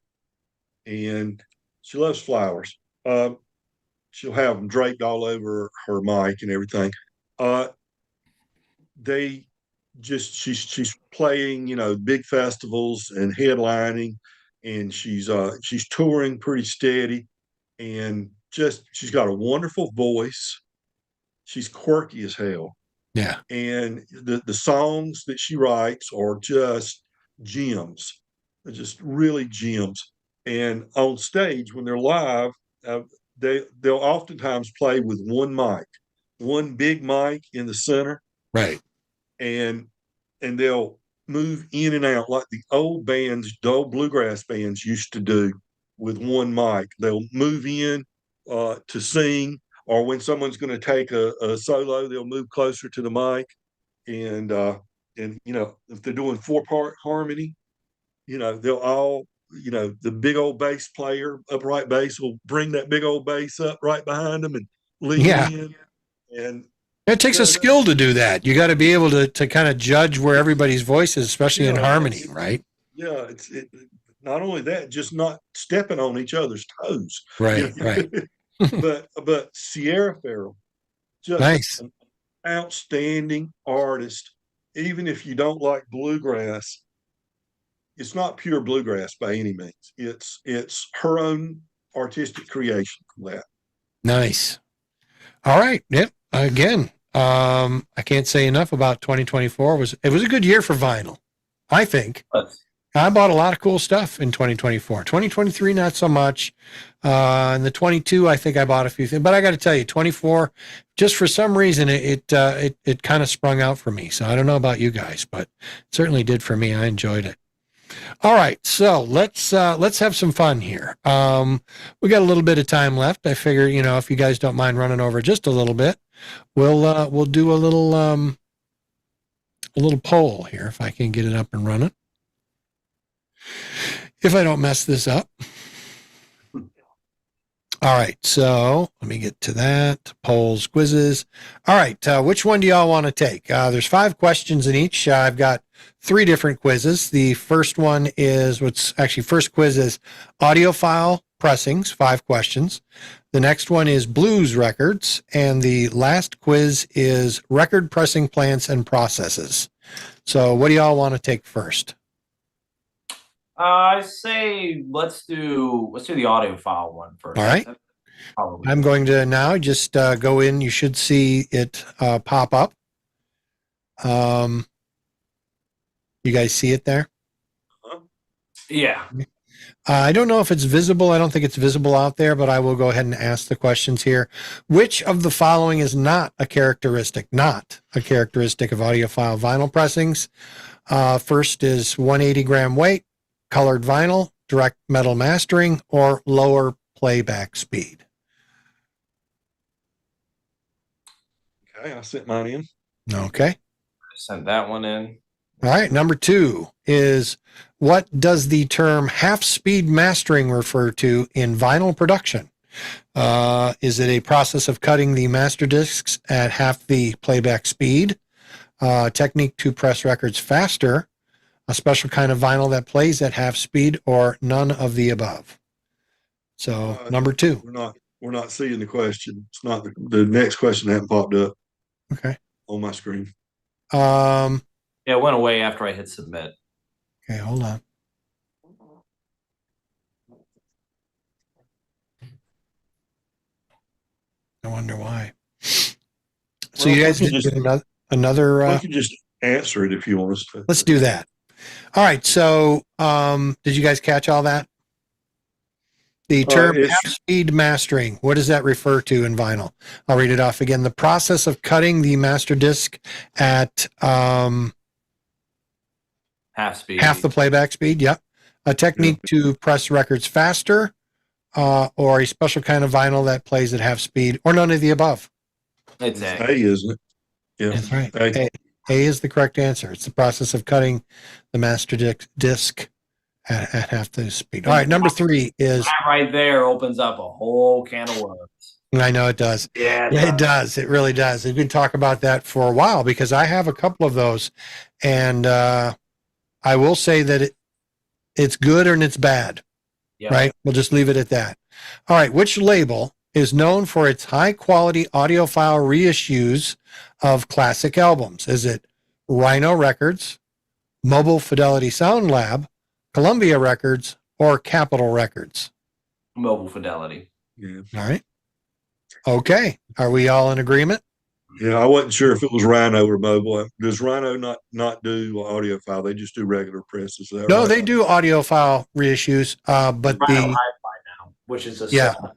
and she loves flowers. She'll have them draped all over her mic and everything. Uh, they just she's playing, big festivals and headlining, and she's touring pretty steady, and just she's got a wonderful voice. She's quirky as hell. Yeah. And the songs that she writes are just gems. They're just really gems. And on stage when they're live, uh, they'll oftentimes play with one mic, one big mic in the center, Right. and they'll move in and out like the old bands, the old bluegrass bands used to do with one mic. They'll move in to sing, or when someone's going to take a solo, they'll move closer to the mic. And if they're doing 4-part harmony, they'll all, the big old bass player, upright bass, will bring that big old bass up right behind them and lean in. And it takes a skill to do that. You got to be able to kind of judge where everybody's voice is, especially in harmony, right? Yeah, not only that, just not stepping on each other's toes. Right, right. but Sierra Farrell, just nice, an outstanding artist. Even if you don't like bluegrass, it's not pure bluegrass by any means. It's her own artistic creation from that. Nice. All right. Yep. Again, I can't say enough about 2024. It was a good year for vinyl, I think. I bought a lot of cool stuff in 2024. 2023, not so much. In the 22, I think I bought a few things. But I got to tell you, 24, just for some reason, it kind of sprung out for me. So I don't know about you guys, but it certainly did for me. I enjoyed it. All right, so let's have some fun here. We got a little bit of time left. I figure, if you guys don't mind running over just a little bit, we'll do a little poll here if I can get it up and running. If I don't mess this up. All right, so let me get to that. Polls, quizzes. All right, which one do y'all want to take? There's 5 questions in each. I've got 3 different quizzes. The first one is first quiz is Audiophile Pressings, 5 questions. The next one is Blues Records, and the last quiz is Record Pressing Plants and Processes. So what do y'all want to take first? I say let's do the audiophile one first. All right. I'm going to now just go in. You should see it pop up. You guys see it there? Yeah. I don't know if it's visible. I don't think it's visible out there, but I will go ahead and ask the questions here. Which of the following is not a characteristic of audiophile vinyl pressings? First is 180 gram weight, colored vinyl, direct metal mastering, or lower playback speed. Okay, I sent mine in. Okay. I sent that one in. All right. Number 2 is, what does the term half-speed mastering refer to in vinyl production? Is it a process of cutting the master discs at half the playback speed? Technique to press records faster? A special kind of vinyl that plays at half speed, or none of the above? So number 2. We're not seeing the question. It's not the next question hasn't popped up. Okay. On my screen. Yeah, it went away after I hit submit. Okay, hold on. I wonder why. So you guys did another. We can just answer it if you want us to. Let's do that. All right. So, did you guys catch all that? The term half-speed mastering, what does that refer to in vinyl? I'll read it off again. The process of cutting the master disc at half speed, half the playback speed. Yep. A technique to press records faster, or a special kind of vinyl that plays at half speed, or none of the above. It's A, isn't it? Yeah, that's right. A is the correct answer. It's the process of cutting the master disc at half the speed. All right, number 3 is... That right there opens up a whole can of worms. I know it does. Yeah, it does. It really does. We can talk about that for a while, because I have a couple of those, and I will say that it's good and it's bad. Yeah. Right? We'll just leave it at that. All right. Which label is known for its high quality audiophile reissues of classic albums? Is it Rhino Records, Mobile Fidelity Sound Lab, Columbia Records, or Capitol Records? Mobile Fidelity. Yeah. All right. Okay. Are we all in agreement? Yeah, I wasn't sure if it was Rhino or Mobile. Does Rhino not do audiophile? They just do regular presses. Is that No, right? they do audiophile reissues, but Rhino the Hi-Fi now, which is a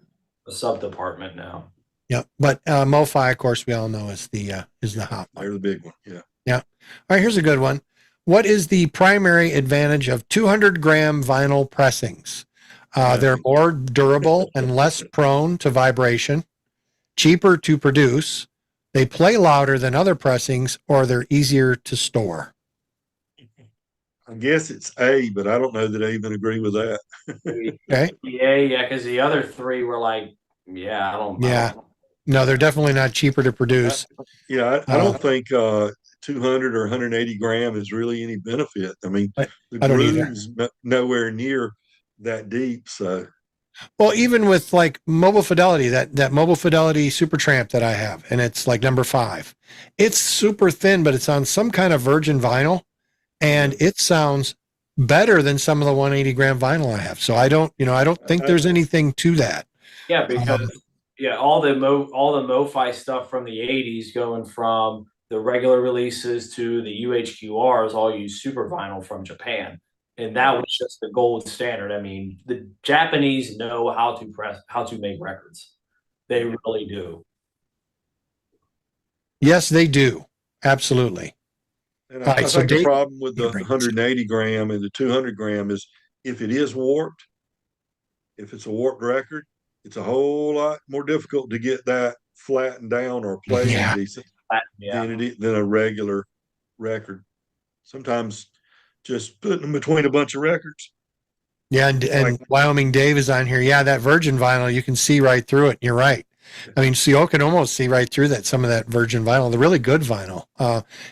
sub department now. yeah, but MoFi, of course, we all know is the hot one. They're the big one. Yeah. Yeah. All right. Here's a good one. What is the primary advantage of 200-gram vinyl pressings? They're more durable and less prone to vibration, cheaper to produce, they play louder than other pressings, or they're easier to store. I guess it's A, but I don't know that I even agree with that. Okay. Yeah, because the other three were like, I don't. No, they're definitely not cheaper to produce. I don't think 200 or 180 gram is really any benefit. I mean, the groove's nowhere near that deep. So, well, even with like Mobile Fidelity, that Mobile Fidelity Super Tramp that I have, and it's like number 5, it's super thin, but it's on some kind of virgin vinyl, and it sounds better than some of the 180-gram vinyl I have. So I don't think there's anything to that. Yeah, because all the MoFi stuff from the 80s, going from the regular releases to the UHQRs, all use super vinyl from Japan. And that was just the gold standard. I mean, the Japanese know how to make records. They really do. Yes, they do. Absolutely. And I think the problem with the 180 gram and the 200 gram is if it is warped, if it's a warped record, it's a whole lot more difficult to get that flattened down or played decent than a regular record. Sometimes just putting them between a bunch of records. Yeah, and Wyoming Dave is on here. Yeah, that virgin vinyl, you can see right through it. You're right. I mean, so you can almost see right through that, some of that virgin vinyl, the really good vinyl.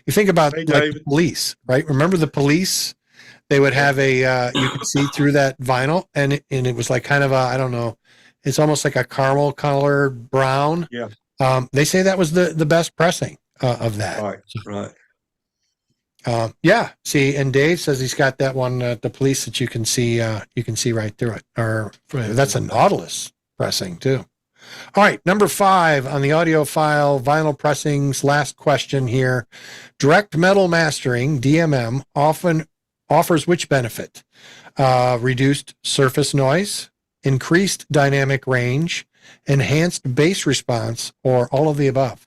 You think about the Police, right? Remember the Police? They would have you could see through that vinyl, and it was like kind of I don't know, it's almost like a caramel colored brown. Yeah. They say that was the best pressing of that. Right, right. See, and Dave says he's got that one at the Police that you can see right through it. Or that's a Nautilus pressing too. All right, number 5 on the audiophile vinyl pressings. Last question here. Direct metal mastering, DMM, often offers which benefit? Reduced surface noise, increased dynamic range, enhanced bass response, or all of the above?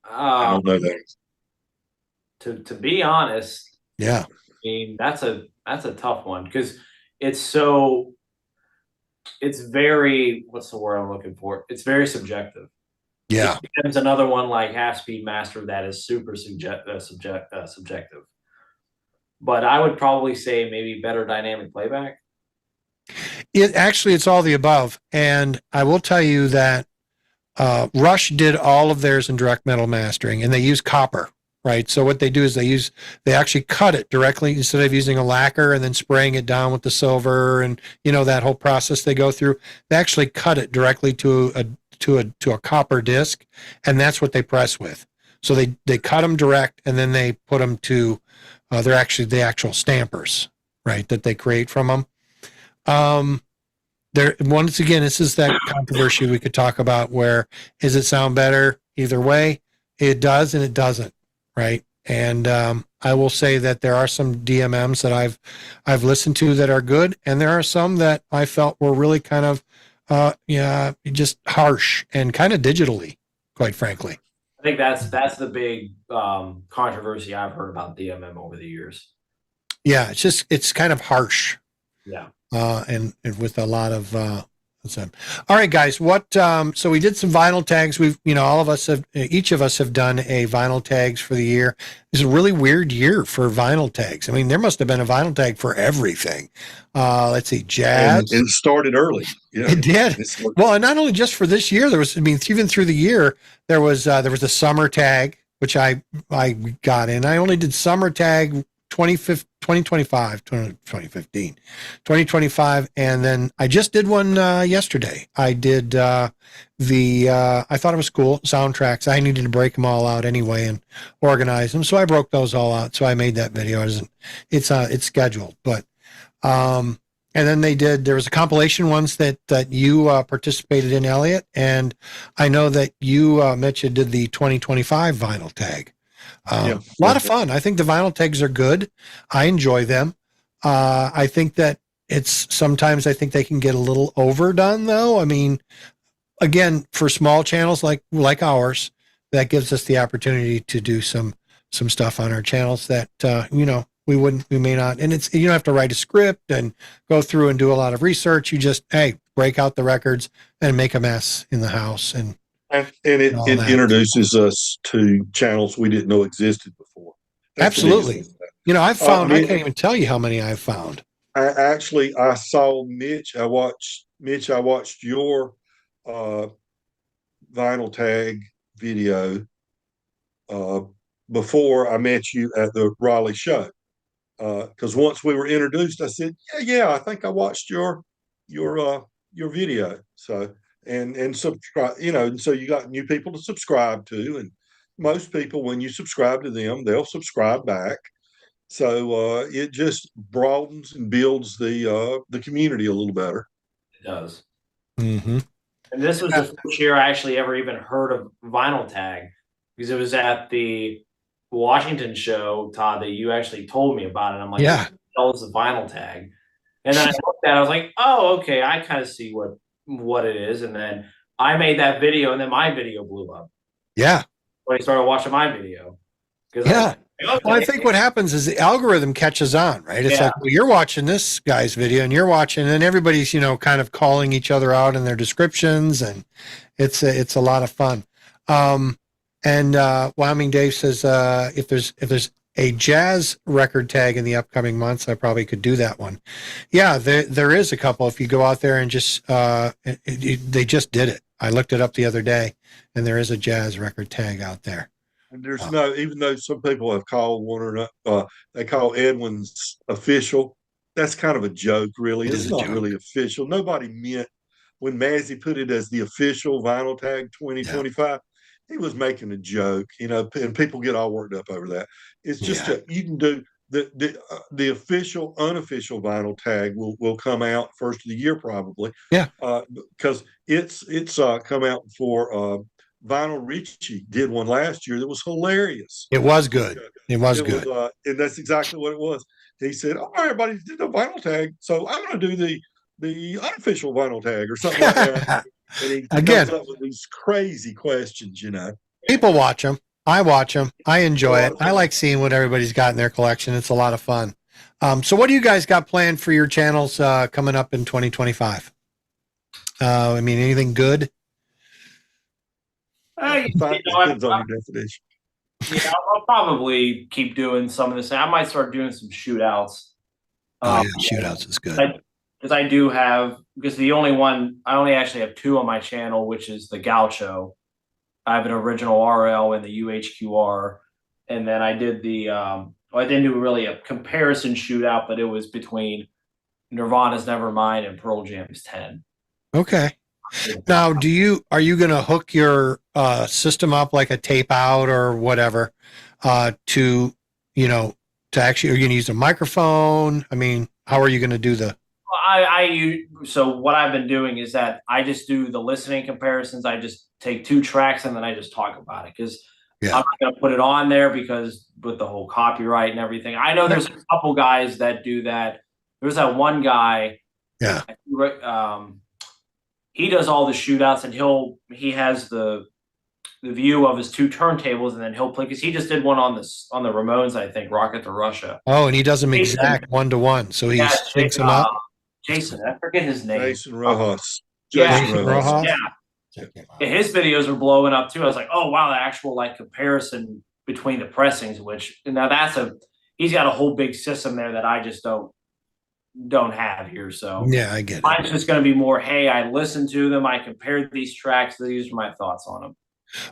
I don't know that. To be honest, I mean, that's a tough one, because it's very, what's the word I'm looking for? It's very subjective. Yeah. There's another one like Half Speed Master that is super subjective. But I would probably say maybe better dynamic playback. It's all the above. And I will tell you that Rush did all of theirs in direct metal mastering, and they use copper. Right. So what they do is they actually cut it directly instead of using a lacquer and then spraying it down with the silver and, that whole process they go through. They actually cut it directly to a copper disc, and that's what they press with. So they cut them direct, and then they put them to, they're actually the actual stampers, right, that they create from them. Once again, this is that controversy we could talk about where, does it sound better either way? It does and it doesn't. Right. And I will say that there are some DMMs that I've listened to that are good, and there are some that I felt were really kind of just harsh and kind of digitally, quite frankly. I think that's the big controversy I've heard about DMM over the years. Yeah, it's kind of harsh. Yeah. And with a lot of all right, guys. So we did some vinyl tags. Each of us have done a vinyl tags for the year. It's a really weird year for vinyl tags. I mean, there must have been a vinyl tag for everything. Let's see, jazz. And it started early. Yeah, it did. Well, and not only just for this year, even through the year, there was a summer tag, which I got in. I only did summer tag 2025, 2015, 2025. And then I just did one yesterday. I did I thought it was cool, soundtracks. I needed to break them all out anyway and organize them. So I broke those all out. So I made that video. It's scheduled, but and then there was a compilation ones that you participated in, Elliott. And I know that you, Mitch, did the 2025 vinyl tag. A lot of fun. I think the vinyl tags are good. I enjoy them. I think that sometimes I think they can get a little overdone though. I mean, again, for small channels like ours, that gives us the opportunity to do some stuff on our channels that, we may not, and you don't have to write a script and go through and do a lot of research. You just, break out the records and make a mess in the house. And it introduces us to channels we didn't know existed before. That's absolutely. I've found, I can't even tell you how many I've found. I saw Mitch. I watched your vinyl tag video before I met you at the Raleigh show. Because once we were introduced, I said, "Yeah, I think I watched your video." So and subscribe, and so you got new people to subscribe to, and most people, when you subscribe to them, they'll subscribe back. So it just broadens and builds the community a little better. It does. Mm-hmm. And this was the first year I actually ever even heard of vinyl tag, because it was at the Washington show, Todd, that you actually told me about it. I'm like, yeah, what is a vinyl tag? And then I looked at it, I was like, oh, okay, I kind of see what it is. And then I made that video, and then my video blew up. Yeah. When I started watching my video. Yeah. Well, I think what happens is the algorithm catches on, right? It's like, well, you're watching this guy's video and you're watching, and everybody's, kind of calling each other out in their descriptions, and it's a lot of fun. And Wyoming Dave says, if there's a jazz record tag in the upcoming months, I probably could do that one. Yeah, there is a couple. If you go out there and just, they just did it. I looked it up the other day, and there is a jazz record tag out there. And there's even though some people have called one or not, they call Edwin's official. That's kind of a joke, really. It's not really official. Nobody meant when Mazzy put it as the official vinyl tag 2025. He was making a joke, and people get all worked up over that. It's just you can do the official, unofficial vinyl tag will come out first of the year probably. Yeah, because it's come out for Vinyl Richie did one last year that was hilarious. It was good. It was good, and that's exactly what it was. He said, "Oh, everybody did the vinyl tag, so I'm going to do the unofficial vinyl tag or something like that." And he comes up with these crazy questions, People watch them. I watch them. I enjoy it. I like seeing what everybody's got in their collection. It's a lot of fun. So what do you guys got planned for your channels coming up in 2025? Anything good? Depends on your definition. Yeah, I'll probably keep doing some of this. I might start doing some shootouts. Shootouts is good. Because I do have, because I only actually have two on my channel, which is the Gaucho. I have an original RL and the UHQR. And then I did I didn't do really a comparison shootout, but it was between Nirvana's Nevermind and Pearl Jam's 10. Okay. Now, are you going to hook your system up like a tape out or whatever to actually, are you going to use a microphone? How are you going to do the? So what I've been doing is that I just do the listening comparisons. I just take two tracks and then I just talk about it, because I'm not going to put it on there because with the whole copyright and everything. I know there's a couple guys that do that. There's that one guy. Yeah. He does all the shootouts, and he has the view of his two turntables, and then he'll play, because he just did one on the Ramones, I think, Rocket to Russia. Oh, and he does them exact 1-to-1, so he syncs them up. Jason, I forget his name. Jason Rojas. Jason Rojas. Yeah. His videos are blowing up too. I was like, oh wow, the actual comparison between the pressings, which now he's got a whole big system there that I just don't have here. So yeah, I get it. Mine's just going to be more, hey, I listened to them, I compared these tracks, these are my thoughts on them.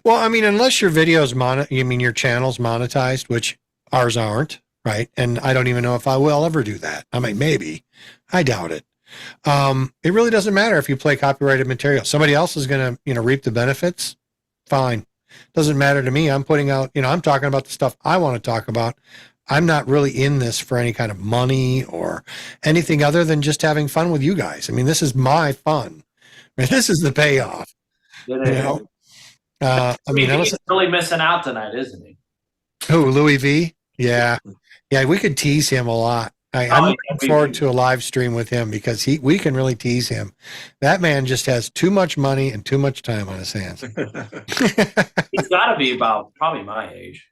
Well, unless your video's your channel's monetized, which ours aren't. right? And I don't even know if I will ever do that. I mean, maybe. I doubt it. It really doesn't matter if you play copyrighted material. Somebody else is going to, reap the benefits. Fine. Doesn't matter to me. I'm putting out, I'm talking about the stuff I want to talk about. I'm not really in this for any kind of money or anything other than just having fun with you guys. I mean, this is my fun. I mean, this is the payoff. I mean, he's really missing out tonight, isn't he? Who, Louis V? Yeah. Yeah, we could tease him a lot. I'm looking forward to a live stream with him because we can really tease him. That man just has too much money and too much time on his hands. He's got to be about probably my age.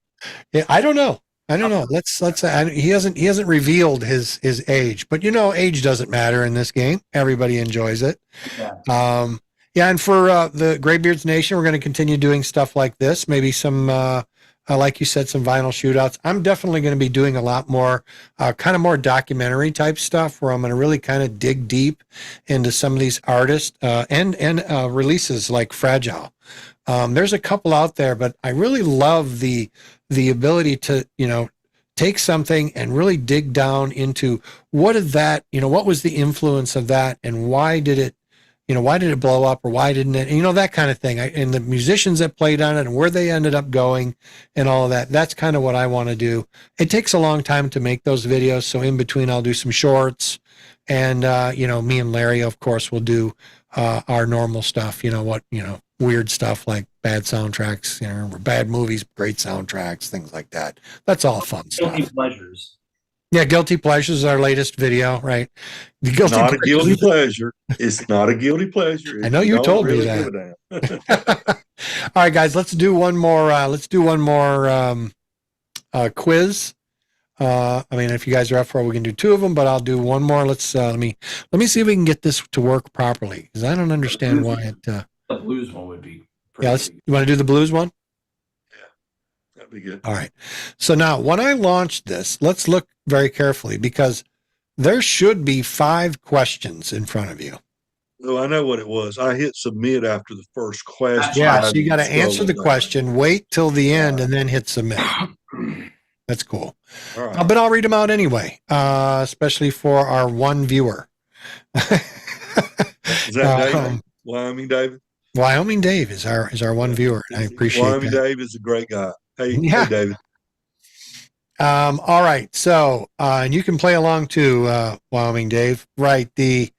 Yeah, I don't know. He hasn't revealed his age, but age doesn't matter in this game. Everybody enjoys it. Yeah. And for the Graybeards Nation, we're going to continue doing stuff like this. Maybe some, like you said, some vinyl shootouts. I'm definitely going to be doing a lot more, kind of more documentary type stuff, where I'm going to really kind of dig deep into some of these artists and releases like Fragile. There's a couple out there, but I really love the ability to, take something and really dig down into what was the influence of that, and why did it blow up, or why didn't it, that kind of thing. And the musicians that played on it and where they ended up going and all of that. That's kind of what I want to do. It takes a long time to make those videos. So in between, I'll do some shorts, and, me and Larry, of course, will do our normal stuff, weird stuff like bad soundtracks, bad movies, great soundtracks, things like that. That's all fun stuff. Guilty pleasures. Yeah, Guilty Pleasures is our latest video, right? Not a guilty pleasure. It's not a guilty pleasure. I know you told me that. All right, guys, let's do one more. Quiz. I mean, if you guys are up for it, we can do two of them, but I'll do one more. Let's let me see if we can get this to work properly, because I don't understand why it. The blues one would be. Yeah, you want to do the blues one? Yeah, that'd be good. All right. So now, when I launch this, let's look very carefully, because there should be 5 questions in front of you. Oh, I know what it was. I hit submit after the first question. Yeah, so you got to answer the question, wait till the end, and then hit submit. That's cool. All right. But I'll read them out anyway, especially for our one viewer. Is that David? Wyoming David? Wyoming Dave is our one viewer, and I appreciate Wyoming that. Dave is a great guy. Hey, Yeah. Hey David. All right. So, and you can play along too, Wyoming Dave. Right. The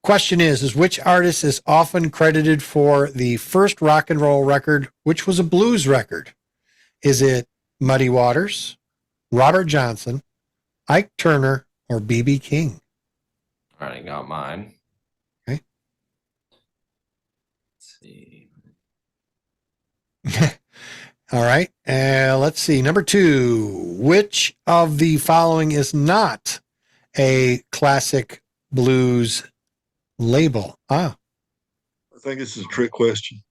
question is which artist is often credited for the first rock and roll record, which was a blues record? Is it Muddy Waters, Robert Johnson, Ike Turner, or B.B. King? All right, I got mine. Okay. Let's see. All right. Let's see. Number 2. Which of the following is not a classic blues label? I think this is a trick question.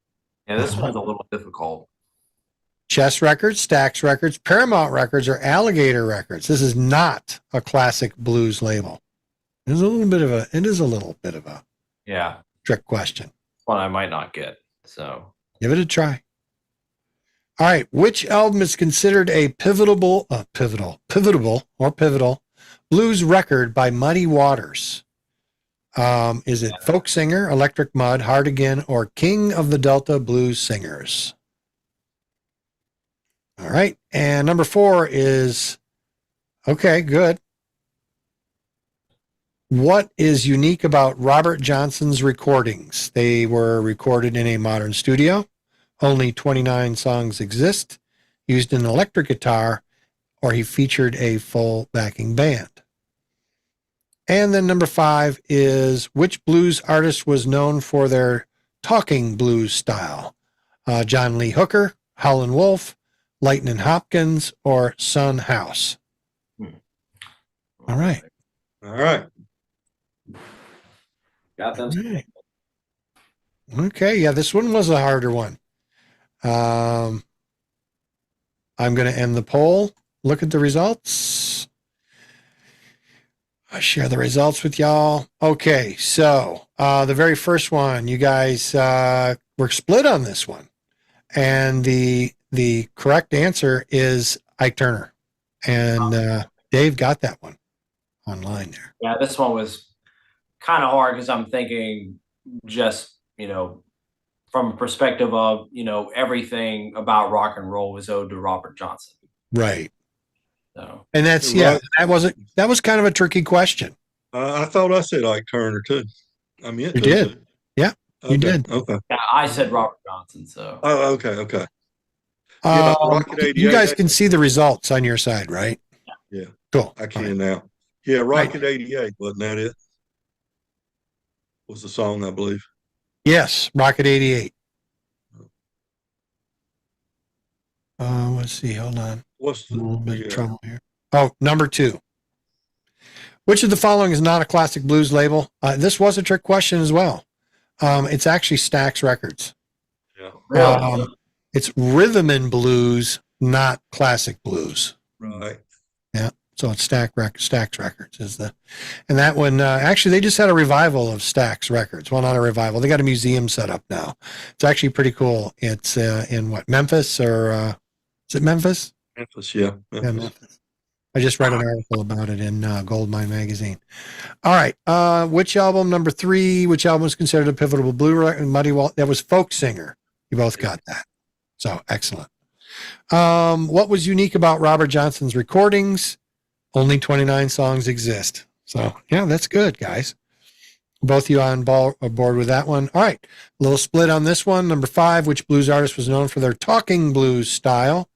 Yeah, this one's a little difficult. Chess Records, Stax Records, Paramount Records, or Alligator Records. This is not a classic blues label. It is a little bit of a Yeah, trick question. one I might not get. So Give it a try. All right. Which album is considered a pivotal blues record by Muddy Waters? Is it Folk Singer, Electric Mud, Hard Again, or King of the Delta Blues Singers? All right. And number 4 is, okay, good. What is unique about Robert Johnson's recordings? They were recorded in a modern studio. Only 29 songs exist, used an electric guitar, or he featured a full backing band. And then number 5 is which blues artist was known for their talking blues style? John Lee Hooker, Howlin' Wolf, Lightnin' Hopkins, or Son House? All right. All right. got them. Right. Okay. Yeah, this one was a harder one. I'm going to end the poll. Look at the results. I share the results with y'all. Okay, so the very first one, you guys were split on this one, and the correct answer is Ike Turner. And Dave got that one online there. Yeah, this one was kind of hard because I'm thinking just, from a perspective of, everything about rock and roll was owed to Robert Johnson. Right. So, and that's, yeah, that was kind of a tricky question. I thought I said Ike Turner too. I meant You to. did. Yeah, you did. Okay. yeah, I said Robert Johnson. So, Oh, okay. Yeah, Rocket You 88. guys can see the results on your side, right? Yeah, Cool. I All can right. now. Yeah, Rocket 88, wasn't that it? Was the song, I believe. Yes, Rocket 88. Let's see. Hold on. What's A little bit of the trouble here. Oh, number 2. Which of the following is not a classic blues label? This was a trick question as well. It's actually Stax Records. yeah, really? It's rhythm and blues, not classic blues. right. Yeah. So it's Stax Records is and that one, actually they just had a revival of Stax Records. Well, not a revival. They got a museum set up now. It's actually pretty cool. It's in what, Memphis or is it Memphis? Memphis, yeah. Yeah, Memphis. I just read an article about it in Goldmine magazine. All right. Which album, number 3, which album is considered a pivotal blue record? Muddy Walt, that was Folk Singer. You both got that. So excellent. What was unique about Robert Johnson's recordings? Only 29 songs exist. So yeah, that's good, guys. Both of you aboard with that one. All right. A little split on this one. Number 5, which blues artist was known for their talking blues style?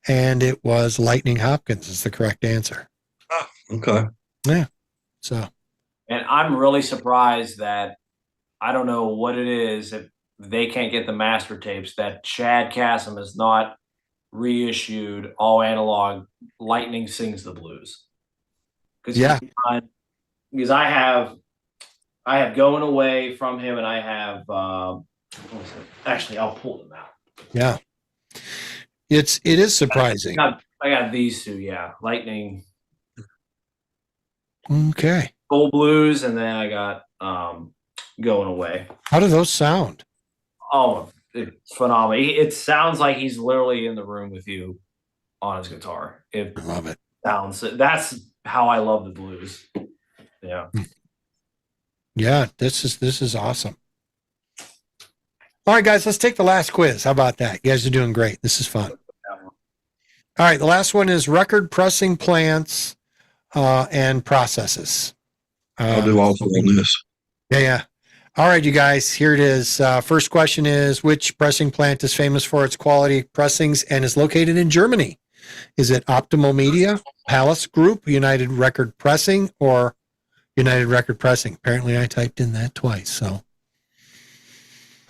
And it was Lightning Hopkins is the correct answer. Ah, okay. Yeah. So. And I'm really surprised that I don't know what it is if they can't get the master tapes that Chad Kassem has not reissued all analog Lightning Sings the Blues. Yeah. Because I have Going Away from him, and I have what was it? Actually, I'll pull them out. Yeah. It is surprising. I got these two, yeah. Lightning. Okay. Gold Blues, and then I got Going Away. How do those sound? Oh, it's phenomenal. It sounds like he's literally in the room with you on his guitar. I love it. That's how I love the blues. Yeah. Yeah, this is awesome. All right, guys, let's take the last quiz. How about that? You guys are doing great. This is fun. All right, the last one is record pressing plants and processes. I'll do all on this. Yeah. All right, you guys, here it is. First question is, which pressing plant is famous for its quality pressings and is located in Germany? Is it Optimal Media, Palace Group, United Record Pressing, or United Record Pressing? Apparently, I typed in that twice, so.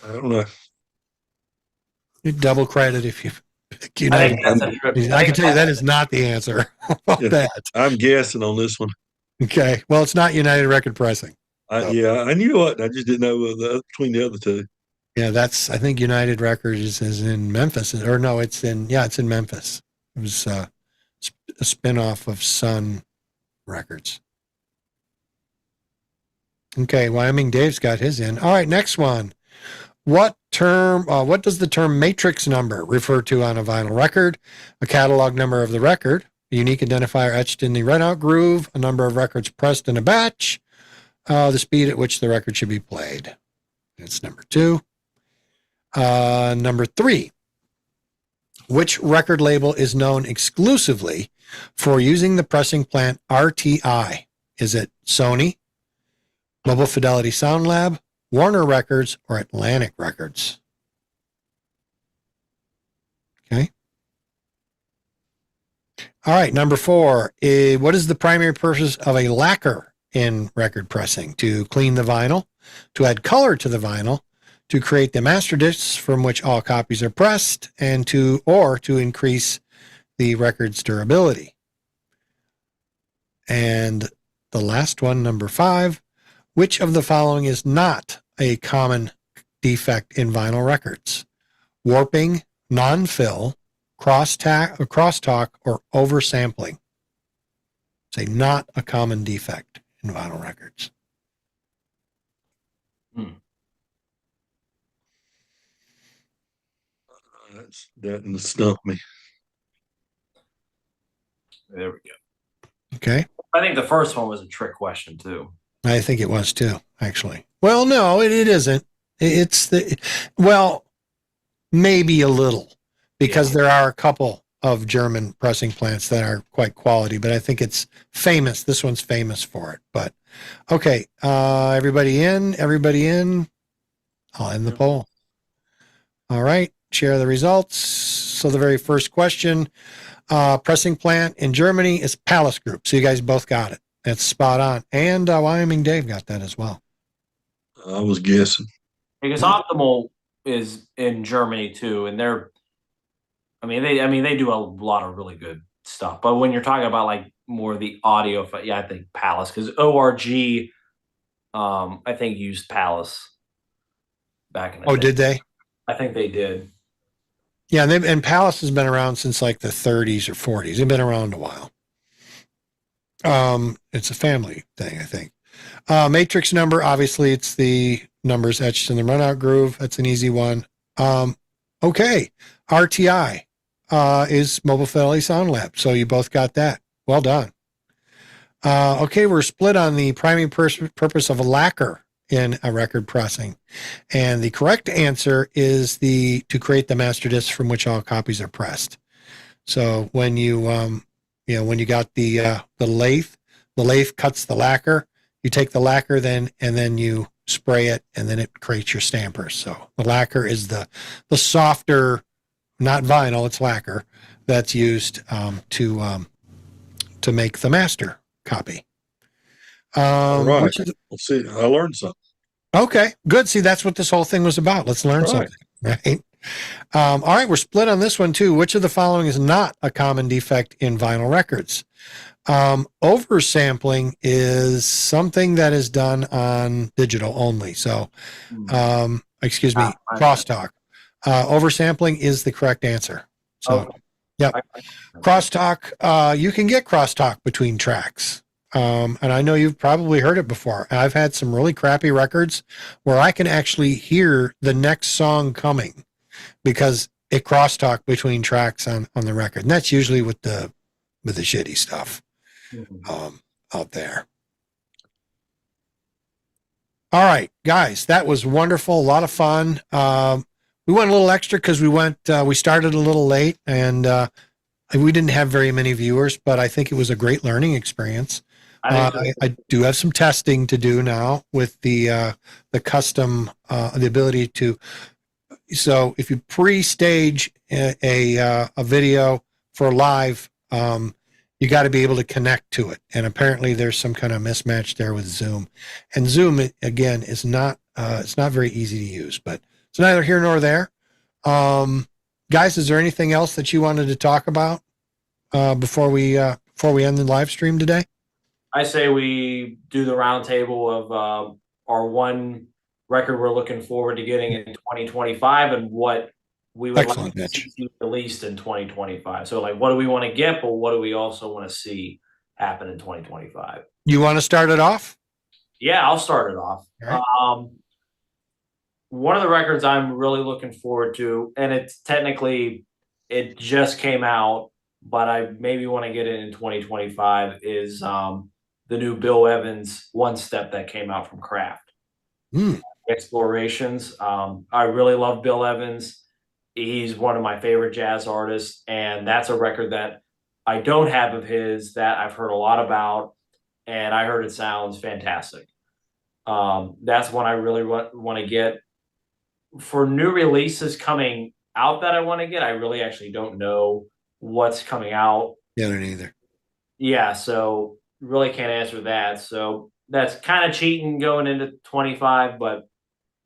I don't know. You double credit if you pick United. I can tell you that is not the answer. Yeah, I'm guessing on this one. Okay. Well, it's not United Record Pressing. Yeah, I knew what. I just didn't know between the other two. Yeah, I think United Records is in Memphis, or no, it's in Memphis. It was a spinoff of Sun Records. Okay, Wyoming Dave's got his in. All right, next one. What does the term matrix number refer to on a vinyl record? A catalog number of the record, a unique identifier etched in the readout groove, a number of records pressed in a batch, the speed at which the record should be played. That's number 2. Number 3. Which record label is known exclusively for using the pressing plant RTI? Is it Sony, Mobile Fidelity Sound Lab, Warner Records, or Atlantic Records? Okay. All right, number 4. What is the primary purpose of a lacquer in record pressing? To clean the vinyl, to add color to the vinyl, to create the master discs from which all copies are pressed, and to increase the record's durability. And the last one, number 5, which of the following is not a common defect in vinyl records? Warping, non-fill, crosstalk, or oversampling. Say not a common defect in vinyl records. That stumped me. There we go. Okay. I think the first one was a trick question too. I think it was too, actually. Well, no, it isn't. Well, maybe a little, because there are a couple of German pressing plants that are quite quality, but I think it's famous. This one's famous for it. But okay, everybody in. I'll end the poll. All right, share the results. So the very first question, pressing plant in Germany is Palace Group. So you guys both got it. That's spot on. And Wyoming Dave got that as well. I was guessing. Because Optimal is in Germany too, and they do a lot of really good stuff. But when you're talking about like more of the audio, I think Palace, because ORG, I think used Palace back in the day. Did they? I think they did. Yeah, and Palace has been around since like the 30s or 40s. They've been around a while. It's a family thing, I think. Matrix number, obviously, it's the numbers etched in the runout groove. That's an easy one. Okay, RTI is Mobile Fidelity Sound Lab. So you both got that. Well done. Okay, we're split on the primary purpose of a lacquer in a record pressing. And the correct answer is to create the master disc from which all copies are pressed. So when you when you got the lathe cuts the lacquer, you take the lacquer and then you spray it, and then it creates your stampers. So the lacquer is the softer, not vinyl, it's lacquer that's used to make the master copy. All right. Let's see. I learned something. Okay, good. See, that's what this whole thing was about. Let's learn something, right? All right, we're split on this one too. Which of the following is not a common defect in vinyl records? Oversampling is something that is done on digital only. So, crosstalk. Oversampling is the correct answer. So, yep. Crosstalk, you can get crosstalk between tracks. And I know you've probably heard it before. I've had some really crappy records where I can actually hear the next song coming because it crosstalk between tracks on the record. And that's usually with the shitty stuff out there. All right, guys, that was wonderful. A lot of fun. We went a little extra because we started a little late and we didn't have very many viewers, but I think it was a great learning experience. I do have some testing to do now with the custom, the ability to. So if you pre-stage a video for live, you got to be able to connect to it. And apparently there's some kind of mismatch there with Zoom. And Zoom, again, is not it's not very easy to use, but it's neither here nor there. Guys, is there anything else that you wanted to talk about before we end the live stream today? I say we do the roundtable of our one record we're looking forward to getting in 2025 and what we would like to see released in 2025. So, like, what do we want to get, but what do we also want to see happen in 2025? You want to start it off? Yeah, I'll start it off. Right. One of the records I'm really looking forward to, and it just came out, but I maybe want to get it in 2025, is the new Bill Evans One Step that came out from Kraft. Explorations. I really love Bill Evans. He's one of my favorite jazz artists, and that's a record that I don't have of his that I've heard a lot about, and I heard it sounds fantastic. That's one I really want to get. For new releases coming out that I want to get, I really actually don't know what's coming out. Yeah, I don't either. Yeah, so really can't answer that. So that's kind of cheating going into 25, but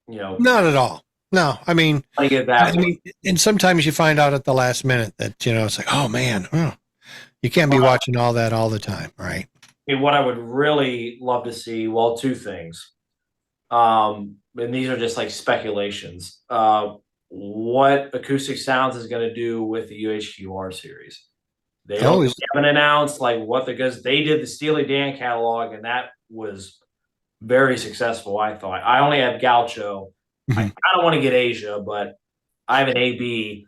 not at all. No, I mean, I get that. And sometimes you find out at the last minute that it's like, oh man, you can't be watching all that all the time, right? And what I would really love to see, well, two things. And these are just like speculations. What Acoustic Sounds is going to do with the UHQR series? They haven't announced because they did the Steely Dan catalog, and that was very successful. I thought I only have Gaucho. I don't want to get Asia, but I have an AB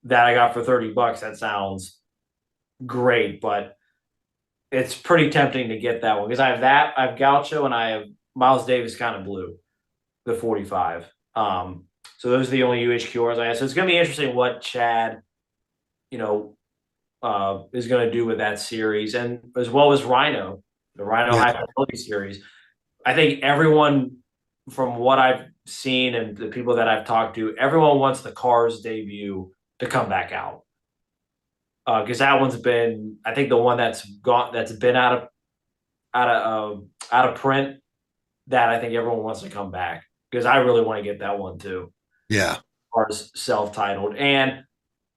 that I got for $30. That sounds great, but it's pretty tempting to get that one because I have that, I have Gaucho, and I have Miles Davis kind of blue, the 45. So those are the only UHQRs I have. So it's going to be interesting what Chad, you know, is going to do with that series, and as well as Rhino, the Rhino High Fidelity series. I think everyone, from what I've seen and the people that I've talked to, everyone wants the Cars debut to come back out. Because that one's been, I think, the one that's been out of print. That I think everyone wants to come back because I really want to get that one too. Yeah, Cars self-titled, and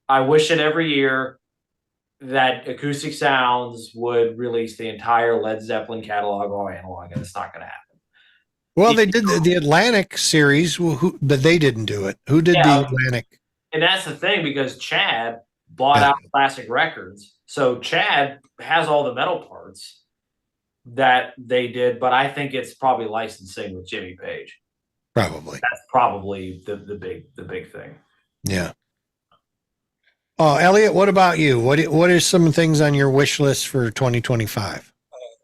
I wish it every year that Acoustic Sounds would release the entire Led Zeppelin catalog all analog, and it's not going to happen. well, they did the Atlantic series, but they didn't do it. Who did the Atlantic? And that's the thing, because Chad bought out Classic Records. So Chad has all the metal parts that they did, but I think it's probably licensing with Jimmy Page. Probably. That's probably the big thing. Yeah. Oh, Elliott, what about you? What are some things on your wish list for 2025?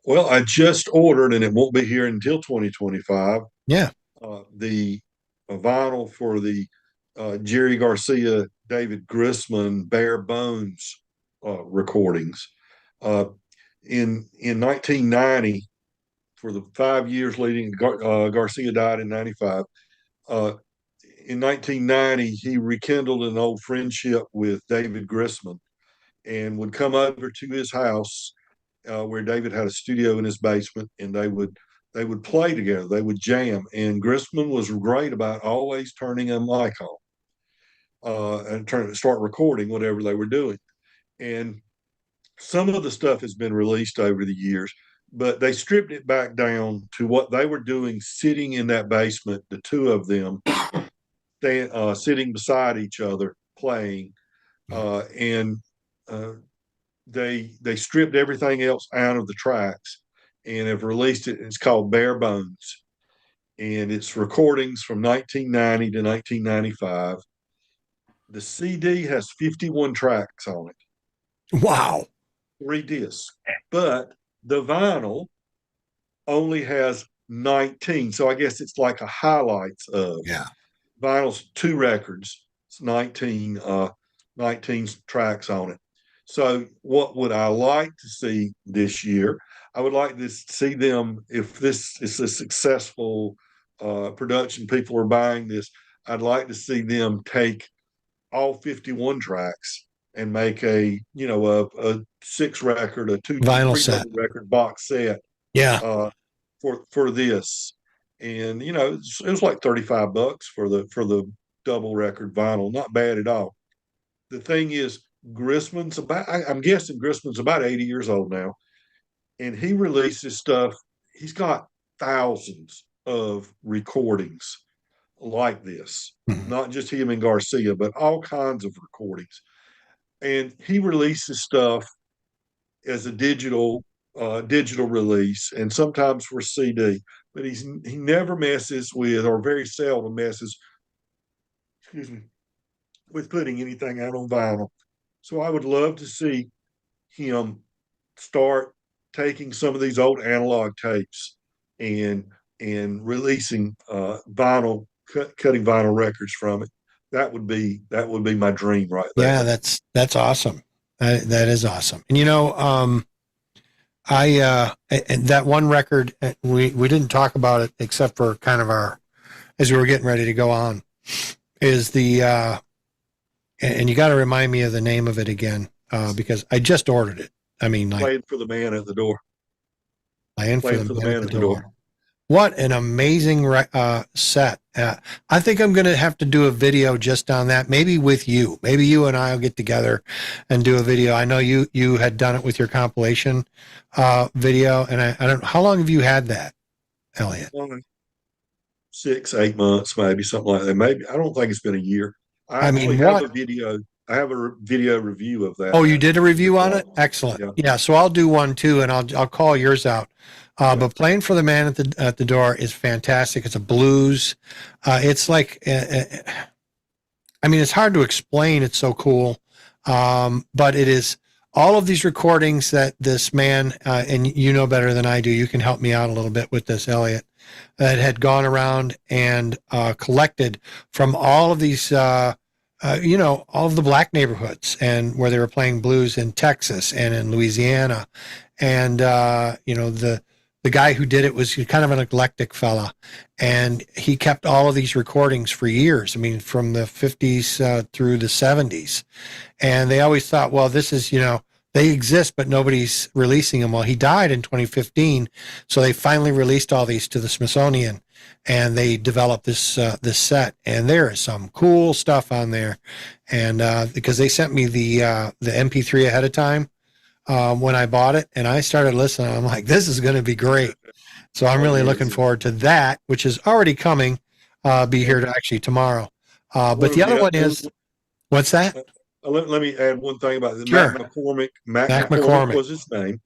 Well, I just ordered, and it won't be here until 2025. Yeah. The vinyl for the Jerry Garcia, David Grisman, Bare Bones recordings. In 1990, for the 5 years leading, Garcia died in 95. In 1990, he rekindled an old friendship with David Grisman and would come over to his house where David had a studio in his basement, and they would play together. They would jam, and Grisman was great about always turning a mic on and start recording whatever they were doing. And some of the stuff has been released over the years, but they stripped it back down to what they were doing sitting in that basement, the two of them sitting beside each other playing, and they stripped everything else out of the tracks and have released it. It's called Bare Bones, and it's recordings from 1990 to 1995. The CD has 51 tracks on it. Wow. 3 discs, but the vinyl only has 19. So I guess it's like a highlights of. Yeah. Vinyl's 2 records. It's 19 tracks on it. So what would I like to see this year? I would like to see them, if this is a successful production, people are buying this, I'd like to see them take all 51 tracks and make a 6 record, a 2 vinyl 3 set record box set. Yeah. For this. And it was like $35 for the double record vinyl. Not bad at all. The thing is, I'm guessing Grisman's about 80 years old now, and he releases stuff. He's got thousands of recordings like this, not just him and Garcia, but all kinds of recordings. And he releases stuff as a digital release, and sometimes for CD, but he never messes with, or very seldom messes, with putting anything out on vinyl. So I would love to see him start taking some of these old analog tapes and releasing vinyl, cutting vinyl records from it. That would be my dream right there. Yeah, that's awesome. That is awesome. And and that one record, we didn't talk about it except for kind of as we were getting ready to go on, is and you got to remind me of the name of it again, because I just ordered it. I mean, like, Playing for the Man at the Door. Playing for the Man at the Door. What an amazing set. I think I'm going to have to do a video just on that, maybe with you. Maybe you and I will get together and do a video. I know you had done it with your compilation video, and I don't know, how long have you had that, Elliott? 6-8 months, maybe, something like that. Maybe, I don't think it's been a year. I have a video review of that. Oh, you did a review on it? Excellent. Yeah. So I'll do one too, and I'll call yours out. But Playing for the Man at the Door is fantastic. It's a blues. It's like, I mean, it's hard to explain. It's so cool. But it is all of these recordings that this man, and you know better than I do, you can help me out a little bit with this, Elliott, that had gone around and collected from all of these, all of the black neighborhoods, and where they were playing blues in Texas and in Louisiana. And, the guy who did it was kind of an eclectic fella, and he kept all of these recordings for years. I mean, from the 50s through the 70s. And they always thought, well, this is, they exist, but nobody's releasing them. Well, he died in 2015. So they finally released all these to the Smithsonian, and they developed this set. And there is some cool stuff on there. And because they sent me the MP3 ahead of time, when I bought it, and I started listening, I'm like, this is going to be great. So I'm really looking forward to that, which is already coming, be here to actually tomorrow. But the other one is, what's that? Let me add one thing about it. Sure. Mac McCormick was his name.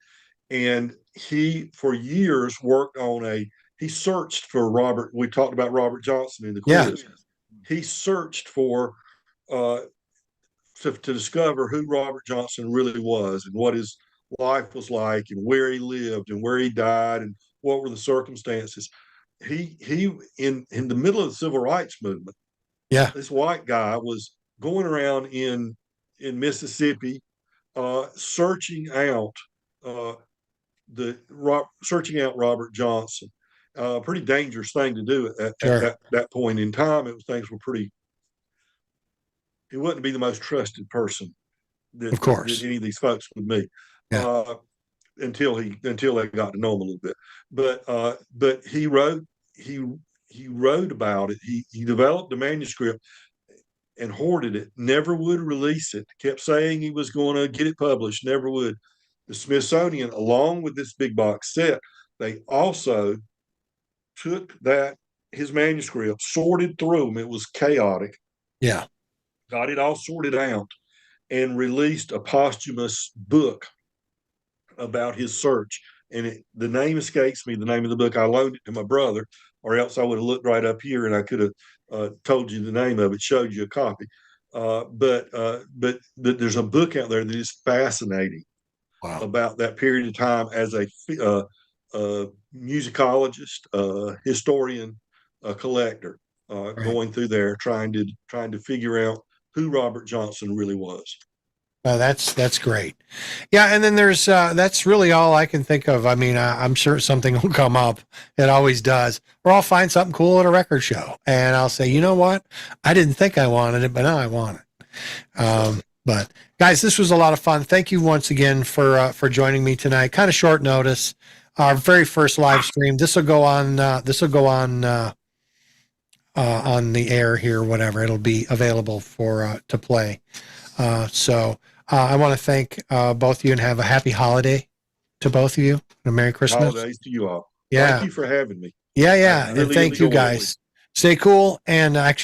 And he, for years, worked on he searched for Robert. We talked about Robert Johnson in the quiz. Yeah. He searched for, to discover who Robert Johnson really was, and what his life was like, and where he lived, and where he died, and what were the circumstances. He in the middle of the civil rights movement. Yeah, this white guy was going around in Mississippi, searching out Robert Johnson. Pretty dangerous thing to do at that point in time. Things were pretty. He wouldn't be the most trusted person that, of course, that any of these folks would be, until they got to know him a little bit. But he wrote about it. He developed a manuscript and hoarded it. Never would release it. Kept saying he was going to get it published. Never would. The Smithsonian, along with this big box set, they also took his manuscript, sorted through them. It was chaotic. Yeah. Got it all sorted out, and released a posthumous book about his search. And the name escapes me, the name of the book. I loaned it to my brother, or else I would have looked right up here and I could have told you the name of it, showed you a copy. But there's a book out there that is fascinating. Wow. About that period of time as a musicologist, historian, collector, right. Going through there trying to figure out who Robert Johnson really was. That's great. Yeah, and then there's that's really all I can think of. I mean, I'm sure something will come up. It always does. Or I'll find something cool at a record show, and I'll say, you know what? I didn't think I wanted it, but now I want it. But guys, this was a lot of fun. Thank you once again for joining me tonight. Kind of short notice. Our very first live stream. This will go on. On the air here, whatever. It'll be available to play. So I want to thank both of you and have a happy holiday to both of you. And a Merry Christmas. Holidays to you all. Yeah. Thank you for having me. Yeah. Really, and thank you guys. Stay cool. And actually,